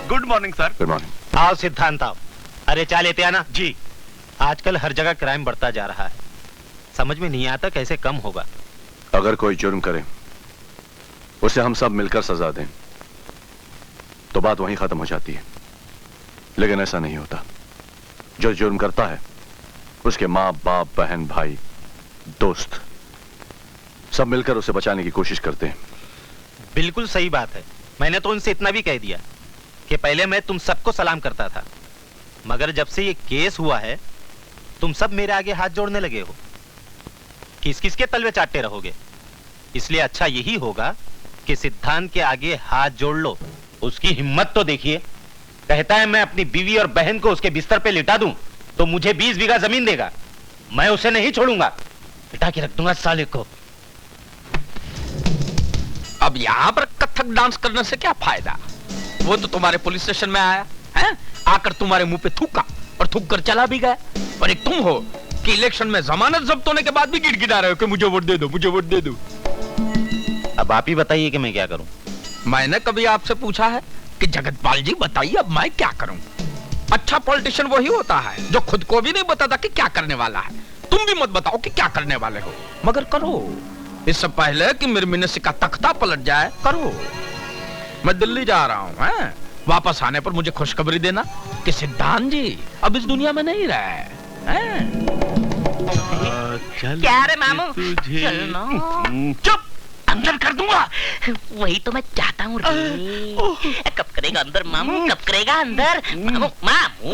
G: Good morning sir.
L: Good morning.
G: आओ सिद्धांत आओ। अरे चाय लेते आना। जी। आजकल हर जगह क्राइम बढ़ता जा रहा है, समझ में नहीं आता कैसे कम होगा।
I: अगर कोई जुर्म करे उसे हम सब मिलकर सजा दें तो बात वहीं खत्म हो जाती है, लेकिन ऐसा नहीं होता। जो जुर्म करता है उसके माँ बाप बहन भाई दोस्त सब मिलकर उसे बचाने की कोशिश करते हैं।
G: बिल्कुल सही बात है। मैंने तो उनसे इतना भी कह दिया कि पहले मैं तुम सबको सलाम करता था, मगर जब से ये केस हुआ है तुम सब मेरे आगे हाथ जोड़ने लगे हो। किस किस के तलवे चाटते रहोगे? इसलिए अच्छा यही होगा कि सिद्धांत के आगे हाथ जोड़ लो। उसकी हिम्मत तो देखिए, कहता है मैं अपनी बीवी और बहन को उसके बिस्तर पे लिटा दूं तो मुझे 20 बीघा जमीन देगा। मैं उसे नहीं छोड़ूंगा, लिटा के रख दूंगा साले को।
U: अब यहाँ पर कथक डांस करने से क्या फायदा? वो तो तुम्हारे पुलिस स्टेशन में आया है, आकर तुम्हारे मुंह पे थूका और थूक कर चला भी गया। और एक तुम हो कि इलेक्शन में जमानत जब्त होने के बाद भी गिड़गिड़ा रहे हो कि मुझे वोट दे दो, मुझे वोट दे दो।
G: अब आप ही बताइए कि मैं क्या करूं।
U: मैंने कभी आपसे पूछा है कि जगतपाल जी बताइए अब मैं क्या करूं? अच्छा पॉलिटिशियन वही होता है जो खुद को भी नहीं बताता कि क्या करने वाला है। तुम भी मत बताओ कि क्या करने वाले हो, मगर करो। इससे पहले कि मेरे मिनिस्ट्री का तख्ता पलट जाए, करो। मैं दिल्ली जा रहा हूँ, हैं? वापस आने पर मुझे खुशखबरी देना कि सिद्धांत जी अब इस दुनिया में नहीं रहे।
P: क्या रे मामू? चलना।
U: चुप,
P: अंदर कर दूंगा। वही तो मैं चाहता हूँ रे। कब करेगा अंदर मामू, कब करेगा अंदर मामू? मामू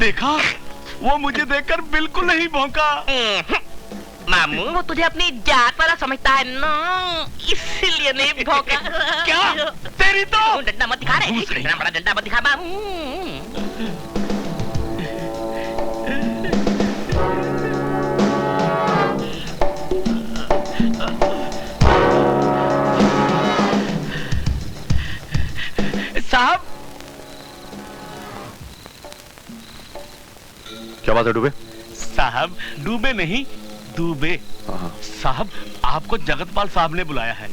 U: देखा, वो मुझे देखकर बिल्कुल नहीं भौंका।
P: मामू वो तुझे अपनी जात वाला समझता है ना, इसलिए नहीं भौंका।
U: क्या? तेरी तो
P: डंडा मत दिखा रे, इतना बड़ा डंडा मत दिखा मामू।
U: साहब,
I: क्या बात है डूबे?
R: साहब डूबे नहीं, डूबे। साहब आपको जगतपाल साहब ने बुलाया है।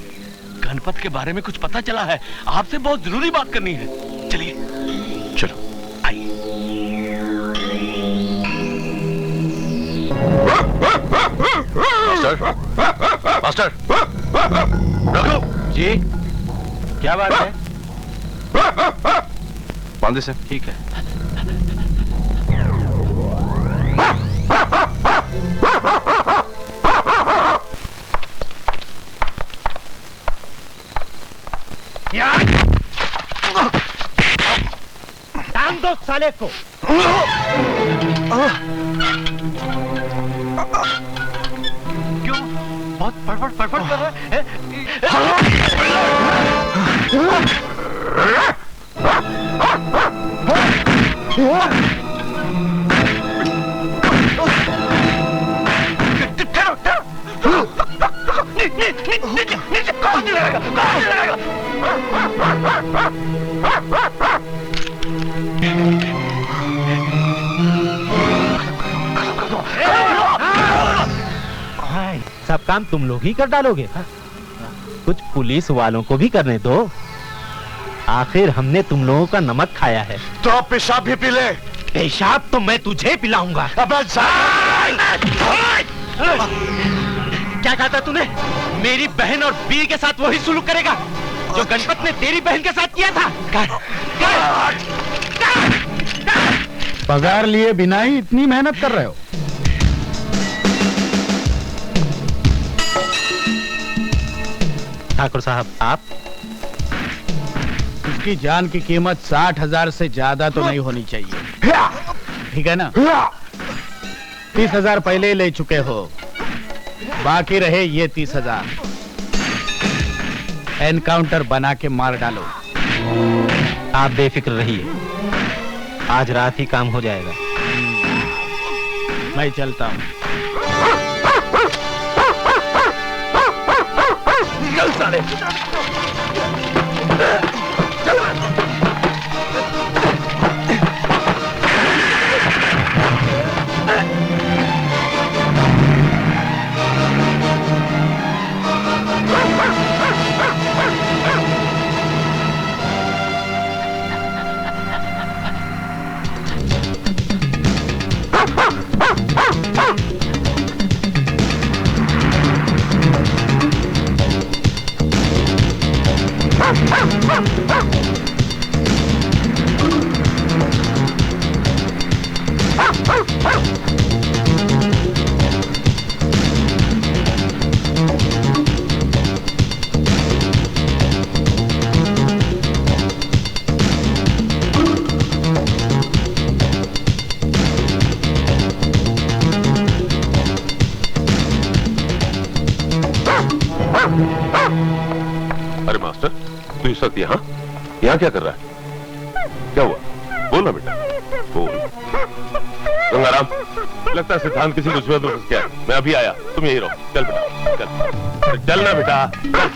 R: गणपत के बारे में कुछ पता चला है, आपसे बहुत जरूरी बात करनी है। चलिए
I: चलो।
R: आइए।
I: मास्टर, मास्टर,
G: रुको। जी क्या बात है?
I: बांधे से।
G: ठीक है। टांग दो साले को।
U: क्यों? बहुत फड़फड़ फड़फड़ कर रहा है।
G: सब काम तुम लोग ही कर डालोगे? कुछ पुलिस वालों को भी करने दो। आखिर हमने तुम लोगों का नमक खाया है।
I: तो आप पेशाब भी पी ले।
G: पेशाब तो मैं तुझे पिलाऊंगा। क्या कहा था तूने? मेरी बहन और बीवी के साथ वही सुलूक करेगा जो गणपत ने तेरी बहन के साथ किया था?
C: पगार लिए बिना ही इतनी मेहनत कर रहे हो?
G: ठाकुर साहब आप?
C: उसकी जान की कीमत 60,000 से ज्यादा तो नहीं होनी चाहिए, ठीक है ना? 30,000 पहले ही ले चुके हो, बाकी रहे ये 30,000। एनकाउंटर बना के मार डालो।
G: आप बेफिक्र रहिए, आज रात ही काम हो जाएगा।
C: मैं चलता हूँ।
U: चल साले।
M: अरे मास्टर, तू इस वक्त यहाँ क्या कर रहा है? क्या हुआ? बोल ना बेटा, बोल। गंगाराम, लगता है सिद्धांत किसी मुसीबत में फंस गया है। मैं अभी आया, तुम यही रहो। चल बेटा, चल। चल ना बेटा, चल।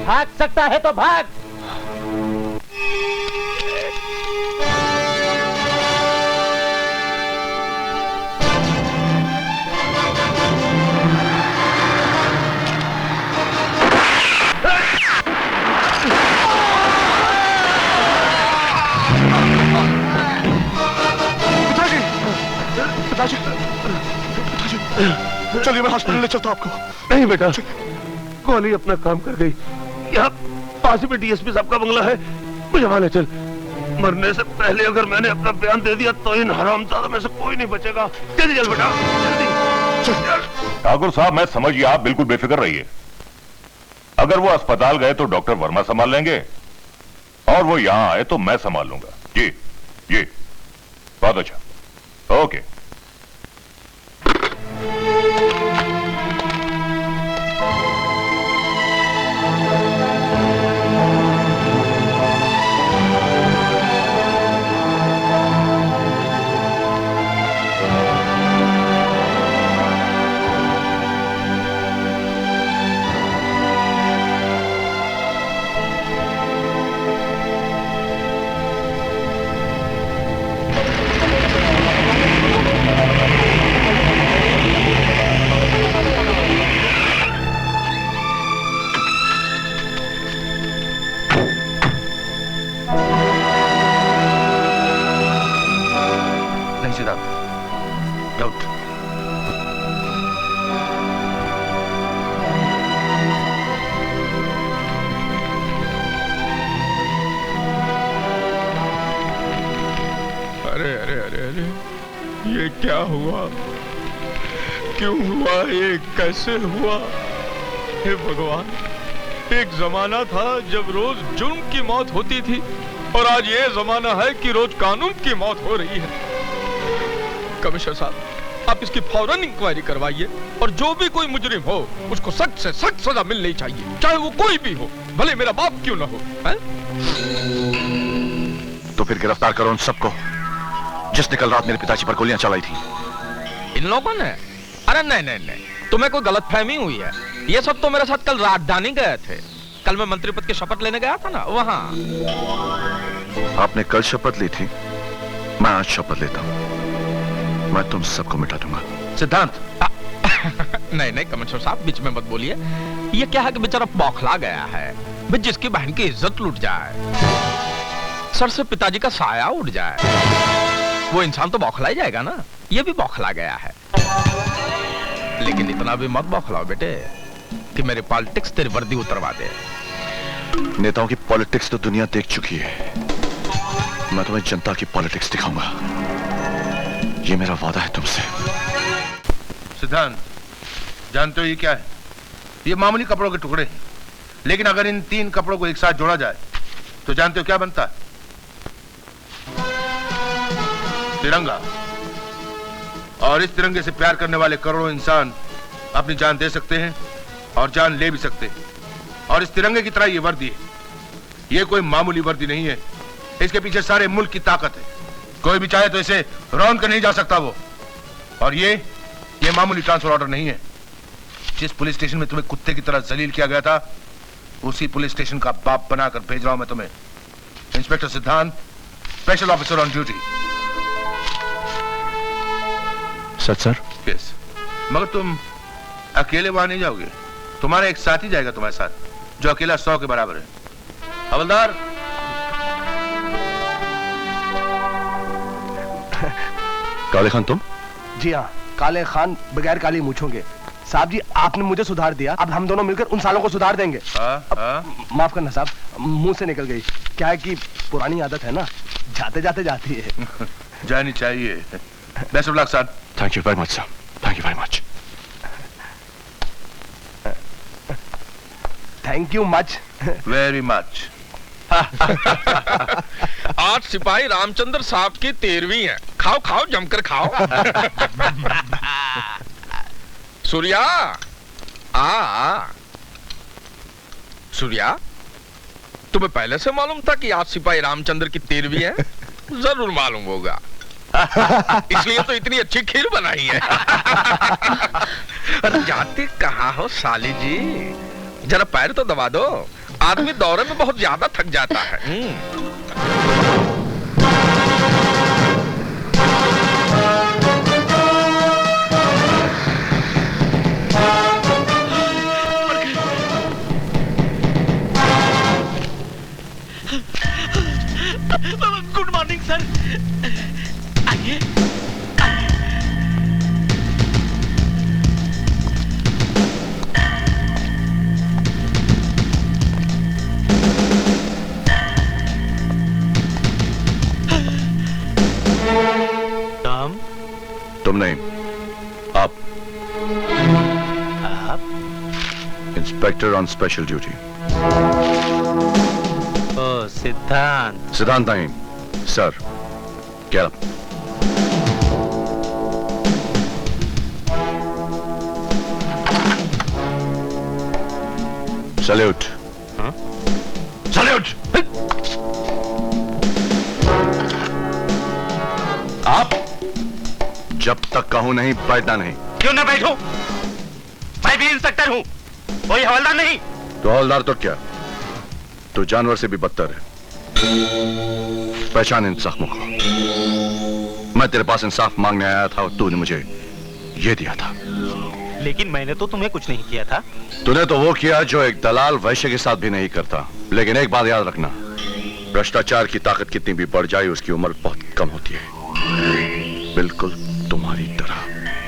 C: भाग सकता है तो भाग।
L: पिताजी, चलिए मैं हॉस्पिटल ले चलता हूं आपको।
M: नहीं बेटा, गोली अपना काम कर गई। यहाँ पास में डीएसपी साहब का बंगला है, मुझे वहां ले चल। मरने से पहले अगर मैंने अपना बयान दे दिया तो इन हरामजादों में से कोई नहीं बचेगा। जल्दी चल बेटा, जल्दी।
H: ठाकुर साहब, मैं समझ गया, आप बिल्कुल बेफिक्र रहिए। अगर वो अस्पताल गए तो डॉक्टर वर्मा संभाल लेंगे, और वो यहां आए तो मैं संभाल लूंगा। जी जी, बहुत अच्छा, ओके।
K: ये क्या हुआ? क्यों हुआ? ये कैसे हुआ? हे भगवान, एक जमाना था जब रोज जुर्म की मौत होती थी, और आज ये जमाना है कि रोज कानून की मौत हो रही है। कमिश्नर साहब, आप इसकी फौरन इंक्वायरी करवाइए, और जो भी कोई मुजरिम हो उसको सख्त से सख्त सजा मिलनी चाहिए, चाहे वो कोई भी हो, भले मेरा बाप क्यों ना हो। है?
L: तो फिर गिरफ्तार करो उन सबको जिसने कल रात मेरे पिताजी पर गोलियां चलाई थी।
U: इन लोगों ने? अरे नहीं नहीं नहीं, तुम्हें कोई गलतफहमी हुई है। ये सब तो मेरे साथ कल राजधानी गए थे। कल मैं मंत्री पद की शपथ लेने गया था ना, वहां।
L: आपने कल शपथ ली थी, मैं आज शपथ लेता हूं। मैं तुम सबको मिटा दूंगा।
U: सिद्धांत नहीं नहीं कमिश्नर साहब, बीच में मत बोलिए। ये क्या है कि बेचारा बौखला गया है। भाई, जिसकी बहन की इज्जत लूट जाए, सर से पिताजी का साया उड़ जाए, वो इंसान तो बौखला ही जाएगा ना। ये भी बौखला गया है। लेकिन इतना भी मत बौखलाओ बेटे कि मेरे पॉलिटिक्स तेरी वर्दी उतरवा दे।
L: नेताओं की पॉलिटिक्स तो दुनिया देख चुकी है, मैं तुम्हें जनता की पॉलिटिक्स दिखाऊंगा। ये मेरा वादा है तुमसे।
S: सिद्धांत, जानते हो ये क्या है? ये मामूली कपड़ों के टुकड़े हैं, लेकिन अगर इन 3 कपड़ों को एक साथ जोड़ा जाए तो जानते हो क्या बनता है? तिरंगा। और इस तिरंगे से प्यार करने वाले करोड़ों इंसान अपनी जान दे सकते हैं और जान ले भी सकते हैं। और इस तिरंगे की तरह ये वर्दी है। ये कोई मामूली वर्दी नहीं है, इसके पीछे सारे मुल्क की ताकत है। कोई भी चाहे तो इसे रौंद कर नहीं जा सकता वो। और ये मामूली ट्रांसफर ऑर्डर नहीं है। जिस पुलिस स्टेशन में तुम्हें कुत्ते की तरह जलील किया गया था, उसी पुलिस स्टेशन का बाप बनाकर भेज रहा हूं मैं तुम्हें। इंस्पेक्टर सिद्धांत, special officer on duty.
I: Such sir?
S: Yes. मगर तुम अकेले वहां नहीं जाओगे, तुम्हारा एक साथी जाएगा तुम्हारे साथ, जो अकेला 100 के बराबर है। हवलदार।
I: काले खान तुम?
A: जी हाँ, काले खान बगैर काली मूछों के। साहब जी आपने मुझे सुधार दिया, अब हम दोनों मिलकर उन सालों को सुधार देंगे। माफ करना साहब, मुंह से निकल गई। क्या है कि पुरानी आदत है ना, जाते जाते जाती है।
S: जानी चाहिए। Best of luck sir.
I: Thank you very much sir, thank you very much.
A: Thank you much.
S: Very much.
U: आज सिपाही रामचंद्र साहब की 13वीं है, खाओ खाओ जमकर खाओ। सूर्या आ सूर्या, तुम्हें पहले से मालूम था कि आज सिपाही रामचंद्र की 13वीं है? जरूर मालूम होगा, इसलिए तो इतनी अच्छी खीर बनाई है। अरे जाते कहाँ हो साली जी, जरा पैर तो दबा दो, आदमी दौरे में बहुत ज्यादा थक जाता है।
R: Good morning sir. आइए।
I: तुम नहीं, आप इंस्पेक्टर ऑन स्पेशल ड्यूटी।
G: ओ सिद्धांत।
I: सिद्धांत नहीं सर, क्या? सैल्यूट। सैल्यूट। आप जब तक कहूं नहीं बैठना नहीं।
F: क्यों ना बैठूं? मैं भी इंस्पेक्टर हूं, कोई हवलदार नहीं।
I: तो हवलदार तो क्या, तो जानवर से भी बदतर है। पहचान इन जख्मों को। मैं तेरे पास इंसाफ मांगने आया था और तूने मुझे ये दिया था।
G: लेकिन मैंने तो तुम्हें कुछ नहीं किया था।
I: तूने तो वो किया जो एक दलाल वैश्य के साथ भी नहीं करता। लेकिन एक बात याद रखना, भ्रष्टाचार की ताकत कितनी भी बढ़ जाए उसकी उम्र बहुत कम होती है, बिल्कुल तुम्हारी तरह।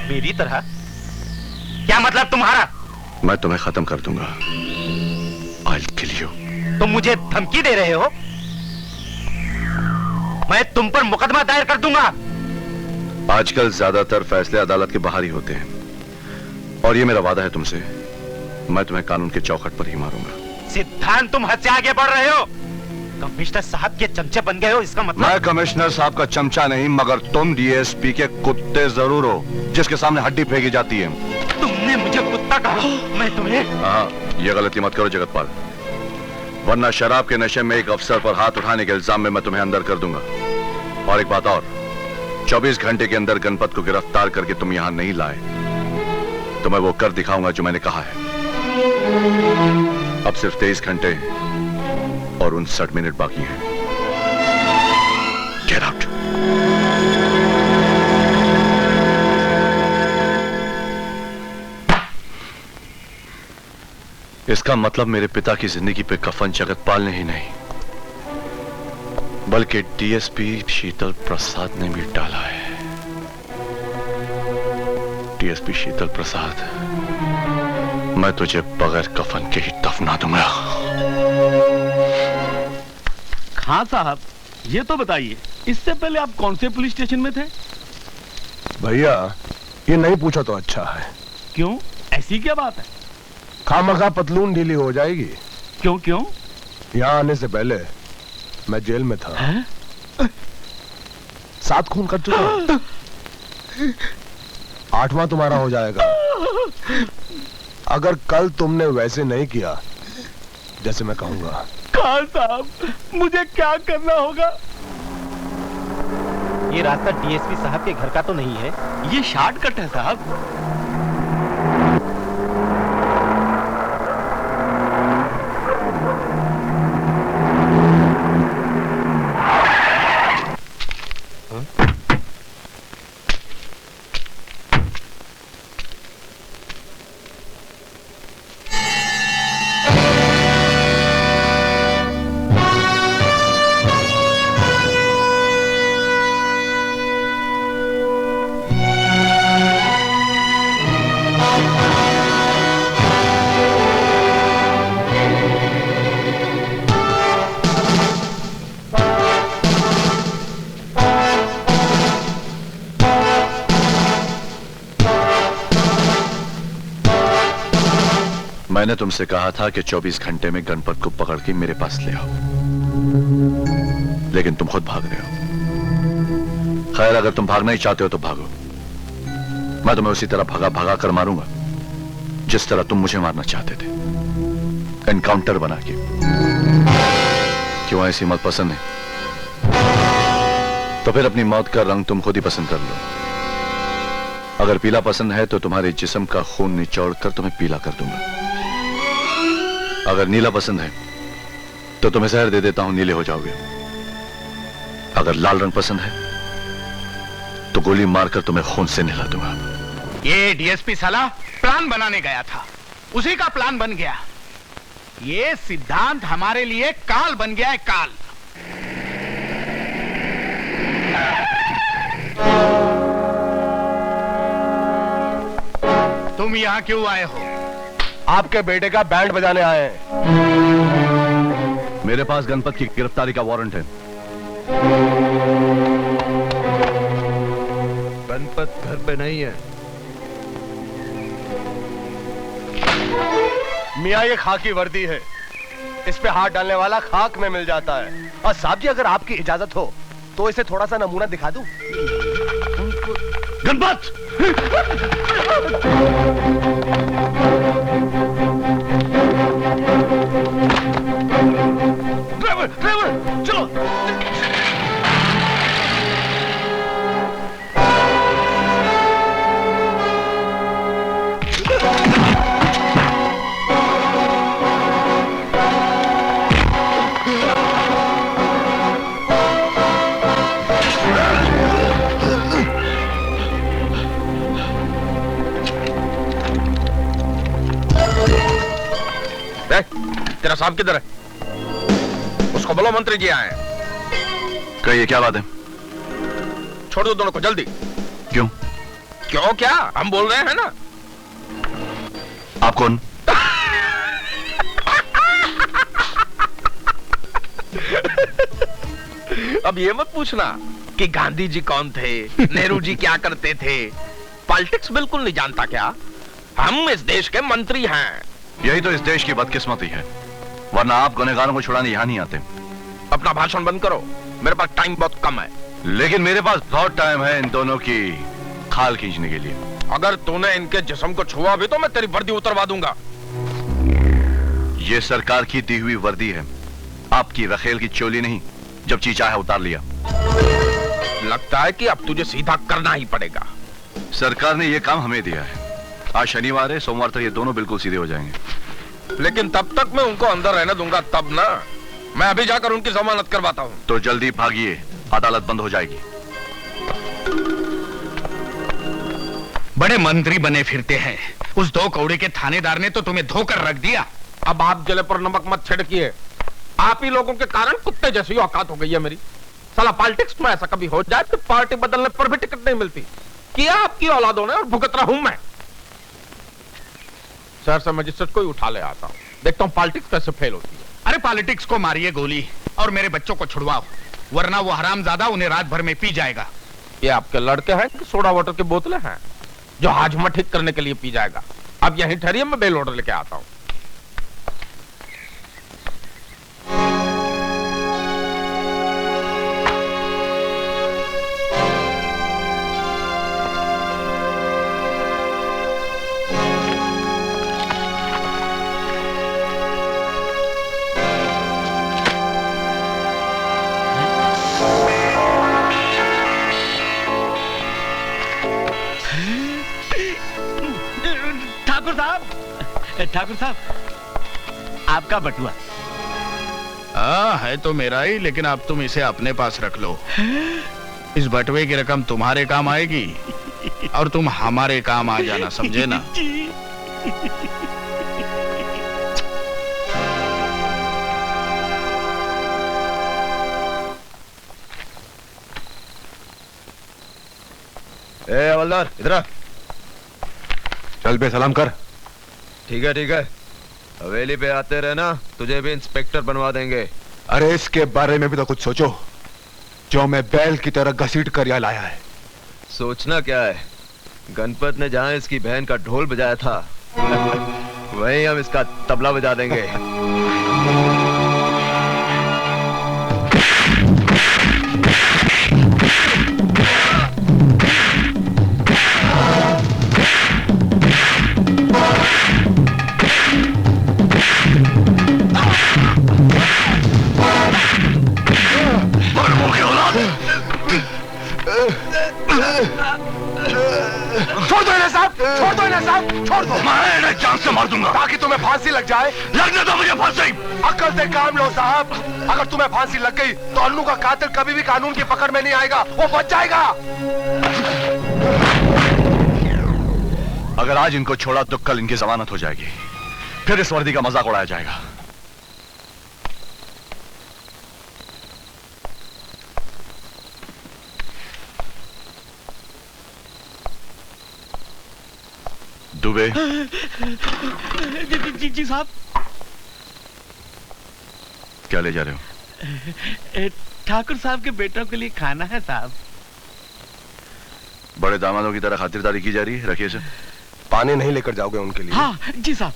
G: मेरी तरह?
F: क्या मतलब तुम्हारा?
I: मैं तुम्हें खत्म कर दूंगा। I'll kill you।
F: तुम मुझे धमकी दे रहे हो? मैं तुम पर मुकदमा दायर कर दूंगा।
I: आजकल ज्यादातर फैसले अदालत के बाहर ही होते हैं, और ये मेरा वादा है तुमसे, मैं तुम्हें कानून के चौखट पर ही मारूंगा।
F: सिद्धांत, तुम हद से आगे बढ़ रहे हो। कमिश्नर साहब के चमचे बन गए हो, इसका मतलब?
I: मैं कमिश्नर साहब का चमचा नहीं, मगर तुम डीएसपी के कुत्ते जरूर हो, जिसके सामने हड्डी फेंकी जाती है।
F: तुमने मुझे कुत्ता कहा, मैं तुम्हें?
I: हाँ, ये गलती मत करो जगतपाल, वरना शराब के नशे में एक अफसर पर हाथ उठाने के इल्जाम में मैं तुम्हें अंदर कर दूंगा। और एक बात और, 24 घंटे के अंदर गणपत को गिरफ्तार करके तुम यहां नहीं लाए तो मैं वो कर दिखाऊंगा जो मैंने कहा है। अब सिर्फ 23 घंटे और 59 मिनट बाकी हैं। Get out. इसका मतलब मेरे पिता की जिंदगी पे कफन जगतपाल ने ही नहीं, बल्कि डीएसपी शीतल प्रसाद ने भी डाला है। डीएसपी शीतल प्रसाद, मैं तुझे बगैर कफन के ही दफना दूंगा।
R: खां साहब, ये तो बताइए, इससे पहले आप कौन से पुलिस स्टेशन में थे?
A: भैया, ये नहीं पूछा तो अच्छा है।
R: क्यों, ऐसी क्या बात है?
A: खामखा पतलून ढीली हो जाएगी।
R: क्यों क्यों?
A: यहाँ आने से पहले मैं जेल में था। 7 खून कर चुका हूं। 8वां तुम्हारा हो जाएगा अगर कल तुमने वैसे नहीं किया जैसे मैं कहूंगा।
R: खान साहब, मुझे क्या करना होगा?
G: ये रास्ता डीएसपी साहब के घर का तो नहीं है?
R: ये शॉर्टकट है साहब।
I: मैंने तुमसे कहा था कि 24 घंटे में गणपत को पकड़ के मेरे पास ले आओ, लेकिन तुम खुद भाग रहे हो। खैर, अगर तुम भागना ही चाहते हो तो भागो। मैं तुम्हें उसी तरह भगा भगा कर मारूंगा जिस तरह तुम मुझे मारना चाहते थे, एनकाउंटर बना के। क्यों ऐसी मौत पसंद है? तो फिर अपनी मौत का रंग तुम खुद ही पसंद कर लो। अगर पीला पसंद है तो तुम्हारे जिस्म का खून निचोड़ कर तुम्हें पीला कर दूंगा। अगर नीला पसंद है तो तुम्हें जहर दे देता हूं, नीले हो जाओगे। अगर लाल रंग पसंद है तो गोली मारकर तुम्हें खून से नहला दूंगा।
C: ये डीएसपी साला प्लान बनाने गया था, उसी का प्लान बन गया। ये सिद्धांत हमारे लिए काल बन गया है, काल। तुम यहां क्यों आए हो?
A: आपके बेटे का बैंड बजाने आए हैं।
I: मेरे पास गणपत की गिरफ्तारी का वारंट है।
B: गणपत घर पे नहीं है।
A: मियाँ, ये खाकी वर्दी है, इस पे हाथ डालने वाला खाक में मिल जाता है। और साहब जी, अगर आपकी इजाजत हो तो इसे थोड़ा सा नमूना दिखा दूं।
R: गणपत!
A: ड्राइवर, ड्राइवर, चलो।
S: तेरा साहब किधर है? उसको बोलो मंत्री जी आए।
I: कहिए, क्या बात है?
S: छोड़ दो दोनों को जल्दी।
I: क्यों?
S: क्यों क्या? हम बोल रहे हैं ना।
I: आप कौन?
S: अब ये मत पूछना कि गांधी जी कौन थे, नेहरू जी क्या करते थे। पॉलिटिक्स बिल्कुल नहीं जानता क्या? हम इस देश के मंत्री हैं।
I: यही तो इस देश की बदकिस्मती है, वरना आप गुनहगारों को छुड़ाने यहां नहीं आते।
S: अपना भाषण बंद करो, मेरे पास टाइम बहुत कम है।
I: लेकिन मेरे पास बहुत टाइम है इन दोनों की खाल खींचने के लिए।
S: अगर तूने इनके जिस्म को छुआ भी तो मैं तेरी वर्दी उतरवा दूंगा।
I: ये सरकार की दी हुई वर्दी है, आपकी रखेल की चोली नहीं। जब जी चाहे उतार लिया।
S: लगता है कि अब तुझे सीधा करना ही पड़ेगा।
I: सरकार ने यह काम हमें दिया है। आज शनिवार है, सोमवार तक ये दोनों बिल्कुल सीधे हो जाएंगे।
S: लेकिन तब तक मैं उनको अंदर रहने दूंगा तब ना। मैं अभी जाकर उनकी जमानत करवाता हूँ।
I: तो जल्दी भागिए, अदालत बंद हो जाएगी।
C: बड़े मंत्री बने फिरते हैं। उस 2 कौड़े के थानेदार ने तो तुम्हें धोकर रख दिया।
S: अब आप जले पर नमक मत छिड़किए। आप ही लोगों के कारण कुत्ते जैसी औकात हो गई है मेरी। साला पॉलिटिक्स में ऐसा कभी हो जाए तो पार्टी बदलने पर भी टिकट नहीं मिलती। किया आपकी औलादों ने और भुगत रहा हूं मैं। शहर से मजिस्ट्रेट को ही उठा ले आता हूं, देखता हूं पॉलिटिक्स कैसे फेल होती है।
C: अरे पॉलिटिक्स को मारिए गोली और मेरे बच्चों को छुड़वाओ, वरना वो हरामजादा उन्हें रात भर में पी जाएगा।
S: ये आपके लड़के हैं कि सोडा वाटर की बोतलें हैं जो हाजमा ठीक करने के लिए पी जाएगा? अब यहीं ठहरिए, मैं बेल ऑर्डर लेके आता हूं।
R: ठाकुर साहब, आपका बटुआ।
C: हाँ, है तो मेरा ही, लेकिन अब तुम इसे अपने पास रख लो। इस बटुए की रकम तुम्हारे काम आएगी और तुम हमारे काम आ जाना, समझे ना?
B: ए हवलदार, इधर आ। चल बे, सलाम कर।
J: ठीक है ठीक है, हवेली पे आते रहना, तुझे भी इंस्पेक्टर बनवा देंगे।
B: अरे इसके बारे में भी तो कुछ सोचो, जो मैं बैल की तरह घसीट कर यहाँ लाया है।
J: सोचना क्या है, गणपत ने जहां इसकी बहन का ढोल बजाया था वहीं हम इसका तबला बजा देंगे।
A: छोड़ दो इन्हें साहब, छोड़ दो इन्हें साहब, छोड़ दो।
H: मैं इन्हें जान से मार दूंगा
A: ताकि तुम्हें फांसी लग जाए।
H: लगने दो मुझे फांसी।
A: अक्ल से काम लो साहब। अगर तुम्हें फांसी लग गई तो अन्नू का कातिल कभी भी कानून की पकड़ में नहीं आएगा, वो बच जाएगा।
I: अगर आज इनको छोड़ा तो कल इनकी जमानत हो जाएगी, फिर इस वर्दी का मजाक उड़ाया जाएगा। दुबे।
R: जी साहब।
I: क्या ले जा रहे हो?
R: ठाकुर साहब के बेटों के लिए खाना है साहब।
I: बड़े दामादों की तरह खातिरदारी की जा रही है, रखिए इसे।
A: पानी नहीं लेकर जाओगे उनके लिए?
R: हाँ जी साहब।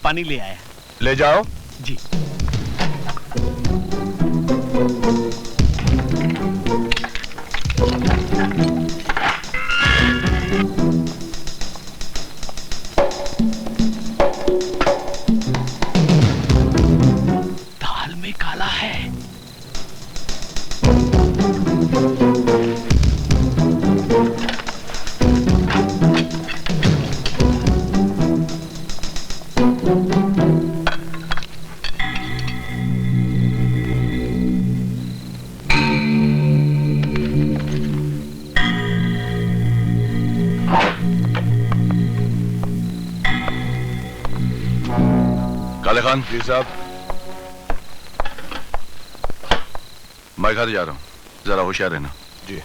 R: पानी ले आया।
I: ले जाओ।
R: जी। दाल में काला है।
I: काले खान।
A: जी साहब।
I: मैं घर जा रहा हूँ, जरा होशियार रहना।
A: जी।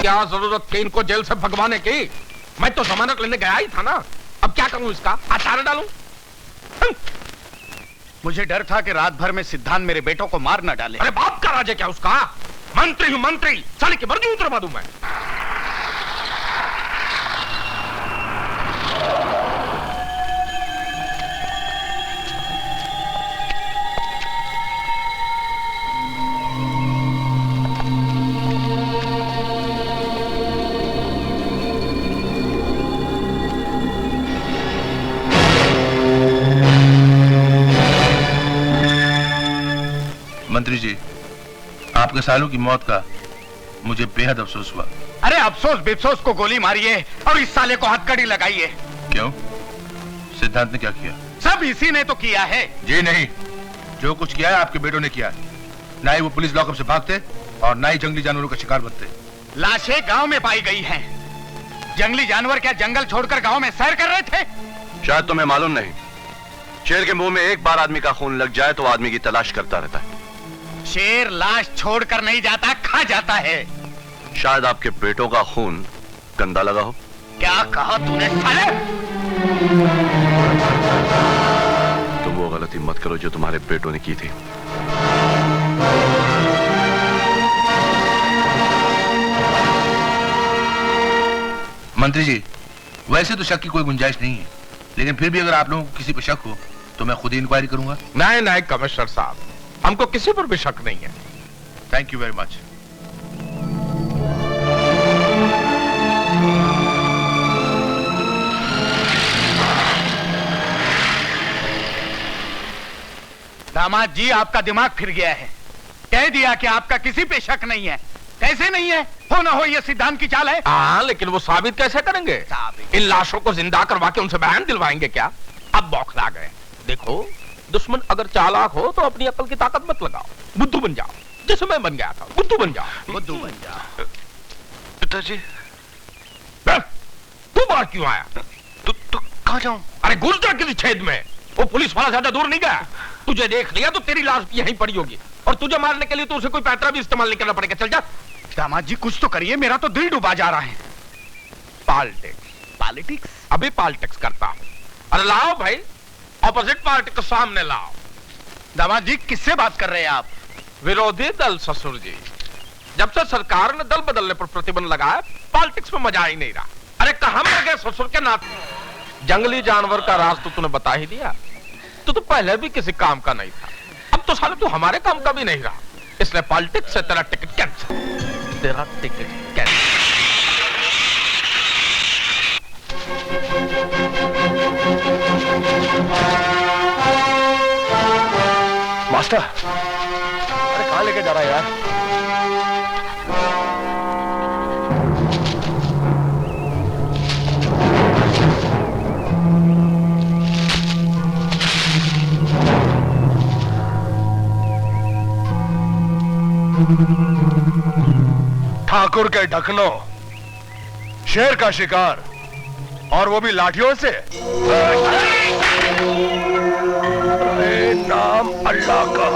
U: क्या जरूरत थी इनको जेल से भगवाने की? मैं तो जमानत लेने गया ही था ना। अब क्या करूं इसका? अचार डालूं?
C: मुझे डर था कि रात भर में सिद्धांत मेरे बेटों को मार न डाले।
U: अरे बाप का राज है क्या उसका? मंत्री हूं मंत्री, साले की मर्जी उतरवा दूं मैं।
S: मंत्री जी, आपके सालों की मौत का मुझे बेहद अफसोस हुआ।
C: अरे अफसोस बेफसोस को गोली मारिए और इस साले को हथकड़ी लगाइए।
S: क्यों? सिद्धांत ने क्या किया?
C: सब इसी ने तो किया है।
S: जी नहीं, जो कुछ किया है आपके बेटों ने किया है। ना ही वो पुलिस लॉकअप से भागते और ना ही जंगली जानवरों का शिकार बनते।
C: लाशें गांव में पाई गई हैं। जंगली जानवर क्या जंगल छोड़कर गांव में सैर कर रहे थे?
I: शायद तुम्हें मालूम नहीं, शेर के मुंह में एक बार आदमी का खून लग जाए तो आदमी की तलाश करता रहता है।
C: शेर लाश छोड़कर नहीं जाता, खा जाता है।
I: शायद आपके बेटों का खून गंदा लगा हो।
C: क्या कहा तूने साले?
I: तुम वो गलती मत करो जो तुम्हारे बेटों ने की थी।
S: मंत्री जी, वैसे तो शक की कोई गुंजाइश नहीं है, लेकिन फिर भी अगर आप लोगों को किसी पर शक हो तो मैं खुद ही इंक्वायरी करूंगा।
U: नहीं नहीं कमिश्नर साहब, हमको किसी पर भी शक नहीं है।
S: Thank you very much.
C: दामाद जी, आपका दिमाग फिर गया है। कह दिया कि आपका किसी पे शक नहीं है। कैसे नहीं है? हो ना हो ये सिद्धांत की चाल है।
U: हाँ, लेकिन वो साबित कैसे करेंगे? इन लाशों को जिंदा करवा के उनसे बयान दिलवाएंगे क्या? अब बौखला गए। देखो, दुश्मन अगर चालाक हो तो अपनी अकल की ताकत मत लगाओ, बुद्धू बन जाओ, जैसे मैं बन गया था। बुद्धू बन जाओ, बुद्धू बन जाओ।
I: पिताजी,
U: तू बाहर क्यों आया?
I: तू कहाँ जाऊं?
U: अरे घुस जा किसी छेद में। वो पुलिस वाला ज्यादा दूर नहीं गया। तुझे देख लिया तो तेरी लाश यहीं पड़ी होगी, और तुझे मारने के लिए तो उसे कोई पैतरा भी इस्तेमाल नहीं करना पड़ेगा। चल जा।
C: दामाद जी, कुछ तो करिए, मेरा तो दिल डूबा जा रहा है।
U: पॉलिटिक्स अभी पॉलिटिक्स करता हूं। अरे लाओ भाई, ऑपोजिट पार्टी को सामने लाओ।
C: दामाद जी, किससे बात कर रहे हैं आप?
U: विरोधी दल ससुर जी। जब से सरकार ने दल बदलने पर प्रतिबंध लगाया, पॉलिटिक्स में मजा ही नहीं रहा। अरे कहां मर गए ससुर के नाते? जंगली जानवर का राज तो तूने बता ही दिया। तू तो पहले भी किसी काम का नहीं था, अब तो साले तू हमारे काम का भी नहीं रहा। इसलिए पॉलिटिक्स से तेरा टिकट कैंसिल। तेरा टिकट कैंसिल।
A: मास्टर, अरे कहां लेके जा रहा है यार? ठाकुर के ढकनो, शेर का शिकार, और वो भी लाठियों से। नाम अल्लाह का।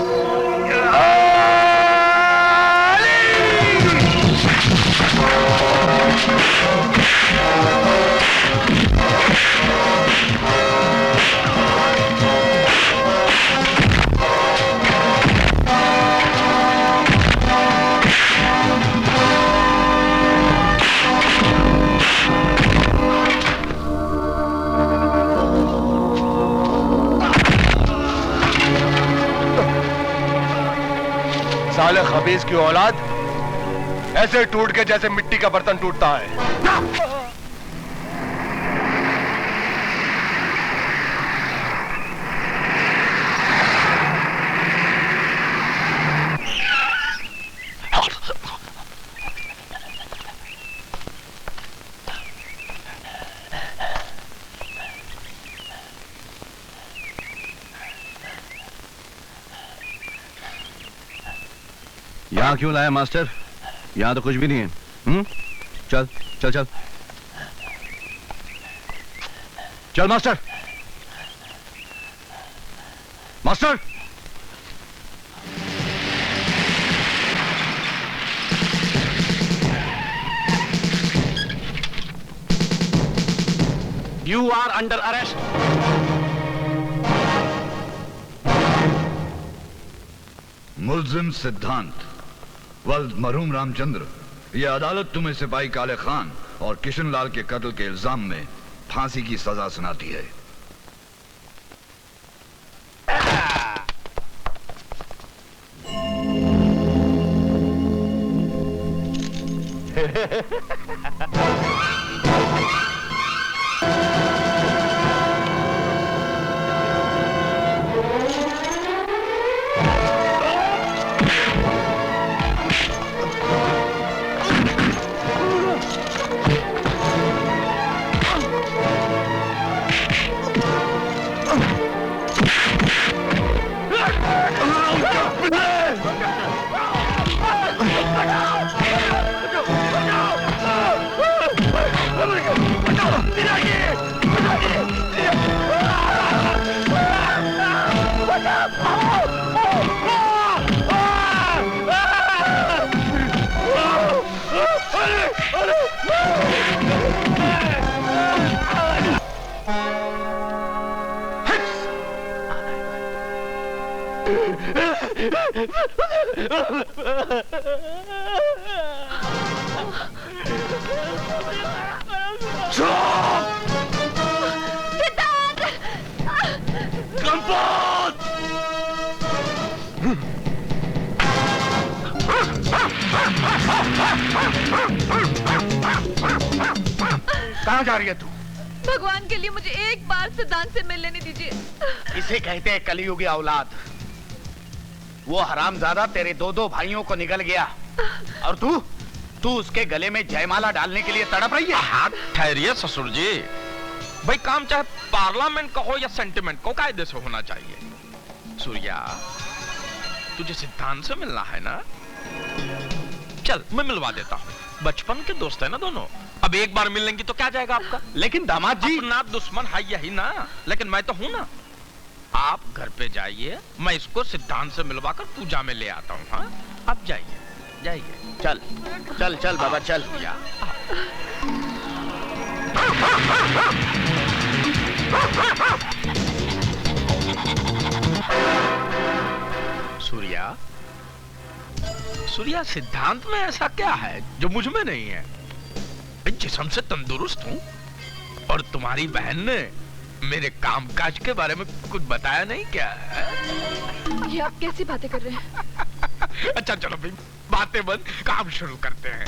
A: साले खबीज की औलाद ऐसे टूट के जैसे मिट्टी का बर्तन टूटता है।
I: यहाँ क्यों लाया मास्टर? यहाँ तो कुछ भी नहीं है। चल चल चल चल master. Master
F: You are under arrest.
O: मुल्जिम सिद्धांत वल्द मरहूम रामचंद्र, यह अदालत तुम्हें सिपाही काले खान और किशन लाल के कत्ल के इल्जाम में फांसी की सजा सुनाती है।
F: कहाँ जा रही है तू?
V: भगवान के लिए मुझे एक बार सिद्धांत से मिल लेने दीजिए।
C: इसे कहते हैं कलयुगी औलाद। वो हरामजादा तेरे दो दो भाइयों को निगल गया और तू उसके गले में जयमाला डालने के लिए तड़प रही है।
U: हाथ ठहरिए ससुर जी, भाई काम चाहे पार्लियामेंट का हो या सेंटिमेंट को कायदे से होना चाहिए। सूर्या, तुझे सिद्धांत से मिलना है ना? चल मैं मिलवा देता हूँ, बचपन के दोस्त है ना दोनों। अब एक बार मिल लेंगी तो क्या जाएगा आपका?
C: लेकिन दामाद जी,
U: अपना दुश्मन है यही ना, लेकिन मैं तो हूं ना। आप घर पे जाइए, मैं इसको सिद्धांत से मिलवाकर पूजा में ले आता हूँ। हाँ, आप जाइए जाइए।
C: चल चल चल बाबा चल।
U: सूर्या, सूर्या, सिद्धांत में ऐसा क्या है जो मुझ में नहीं है? जिस्म से तंदुरुस्त हूँ और तुम्हारी बहन ने मेरे कामकाज के बारे में कुछ बताया नहीं क्या है?
V: ये आप कैसी बातें कर रहे हैं?
U: अच्छा चलो भाई, बातें बंद, काम शुरू करते हैं।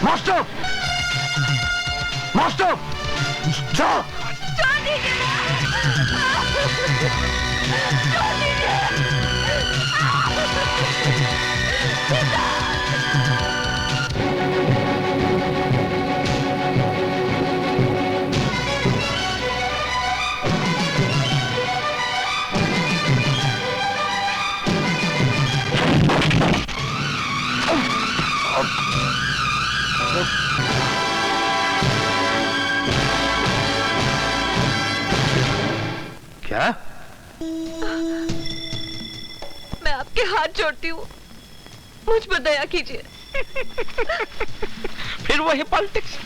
A: मास्टर, मास्टर, जाओ।
V: क्या? मैं आपके हाथ जोड़ती हूँ, मुझ पर दया कीजिए।
U: फिर वही पॉलिटिक्स।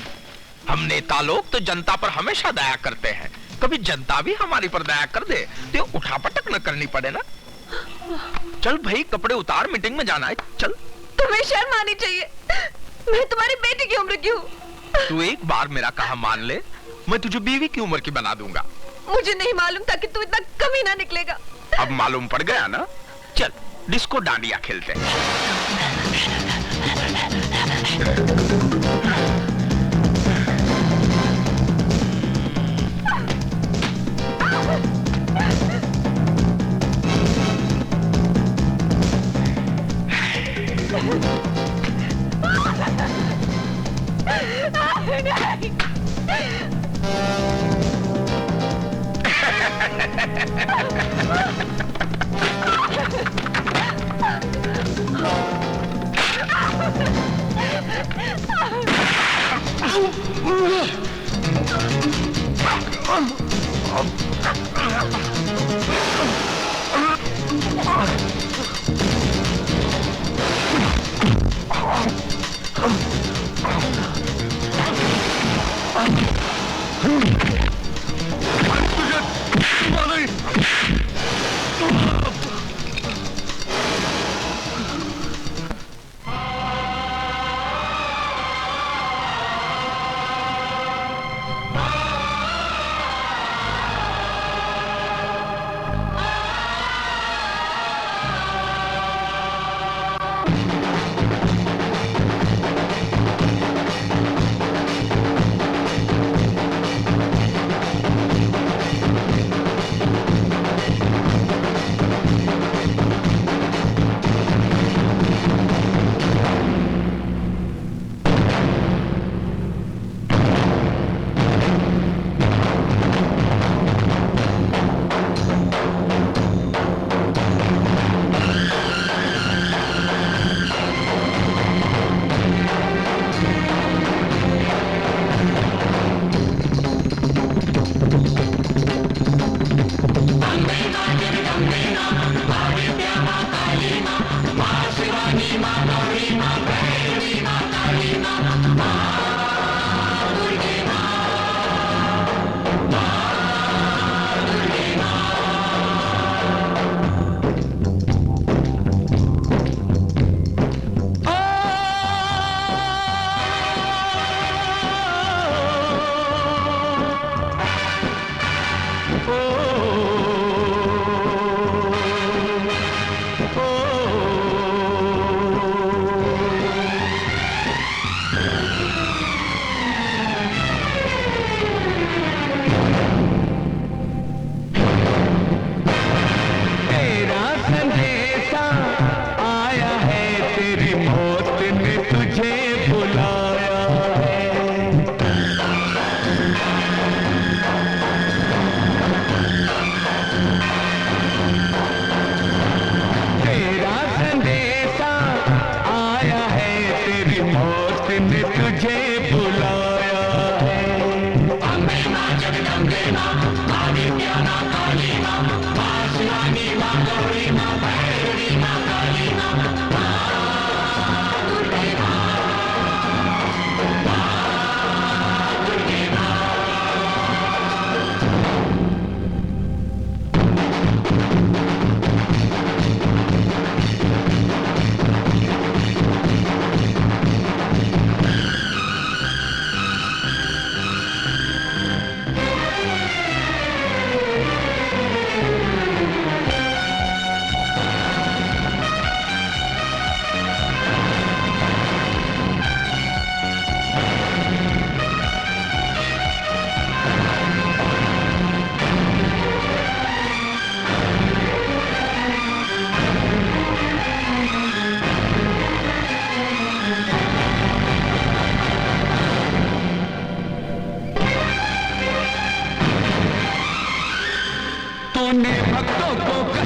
U: हम नेता लोग तो जनता पर हमेशा दया करते हैं, कभी जनता भी हमारी पर दया कर दे तो उठापटक न करनी पड़े ना। चल भाई, कपड़े उतार, मीटिंग में जाना है, चल।
V: तुम्हें शर्म आनी चाहिए, मैं तुम्हारी बेटी की उम्र की हूँ।
U: तू एक बार मेरा कहा मान ले, मैं तुझे बीवी की उम्र की बना दूंगा।
V: मुझे नहीं मालूम था कि तू इतना कमी ना निकलेगा।
U: अब मालूम पड़ गया ना? चल डिस्को डांडिया खेलते हैं।
V: नहीं।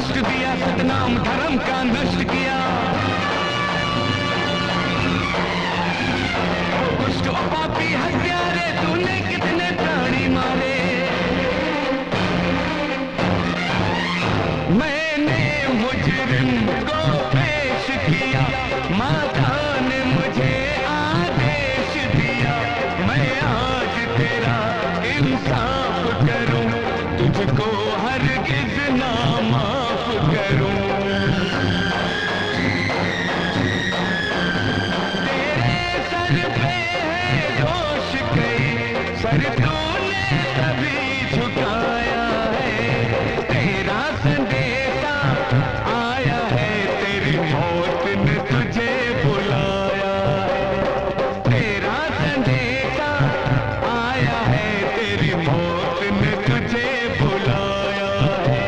Q: कष्ट दिया, सतनाम धर्म का नष्ट किया। दुष्ट और पापी हत्यारे, तूने कितने प्राणी मारे। मैंने मुजरिम को पेश किया, माता ने मुझे आदेश दिया। मैं आज तेरा इंसाफ करूं, तुझको हरगिज ना माफ करूं। तेरे सर पे है दोष कई, सर तूने कभी झुकाया है। तेरा संदेशा आया है, तेरी मौत ने तुझे बुलाया है। तेरा संदेशा आया है, तेरी मौत ने तुझे बुलाया है।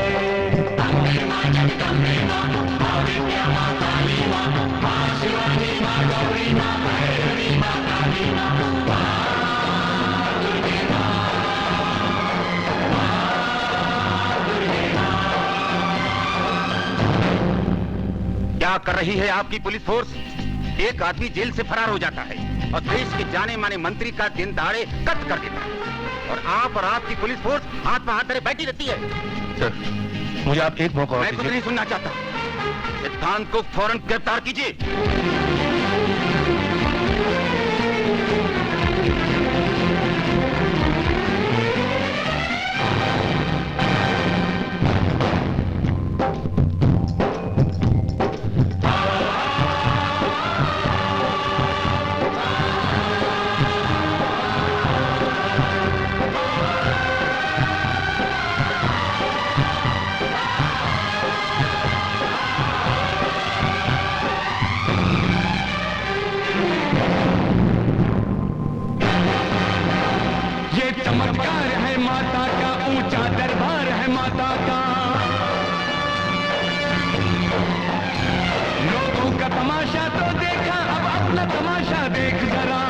Q: तंगे मां जग तंगे मां, आदित्य मां काली मां, मां शिवानी मां गौरी मां, भैरवी मां काली मां, मां दुर्गे मां, मां दुर्गे मां।
T: क्या कर रही है आपकी पुलिस फोर्स? एक आदमी जेल से फरार हो जाता है और देश के जाने माने मंत्री का दिन दहाड़े कत्ल कर देता है, और आप और आपकी पुलिस फोर्स हाथ में हाथ धरे बैठी रहती है।
S: सर, मुझे आप एक मौका और
T: मैं कुछ
S: दीजिए।
T: नहीं सुनना चाहता। सिद्धांत को फौरन गिरफ्तार कीजिए।
Q: ये चमत्कार है माता का, ऊंचा दरबार है माता का। लोगों का तमाशा तो देखा, अब अपना तमाशा देख जरा।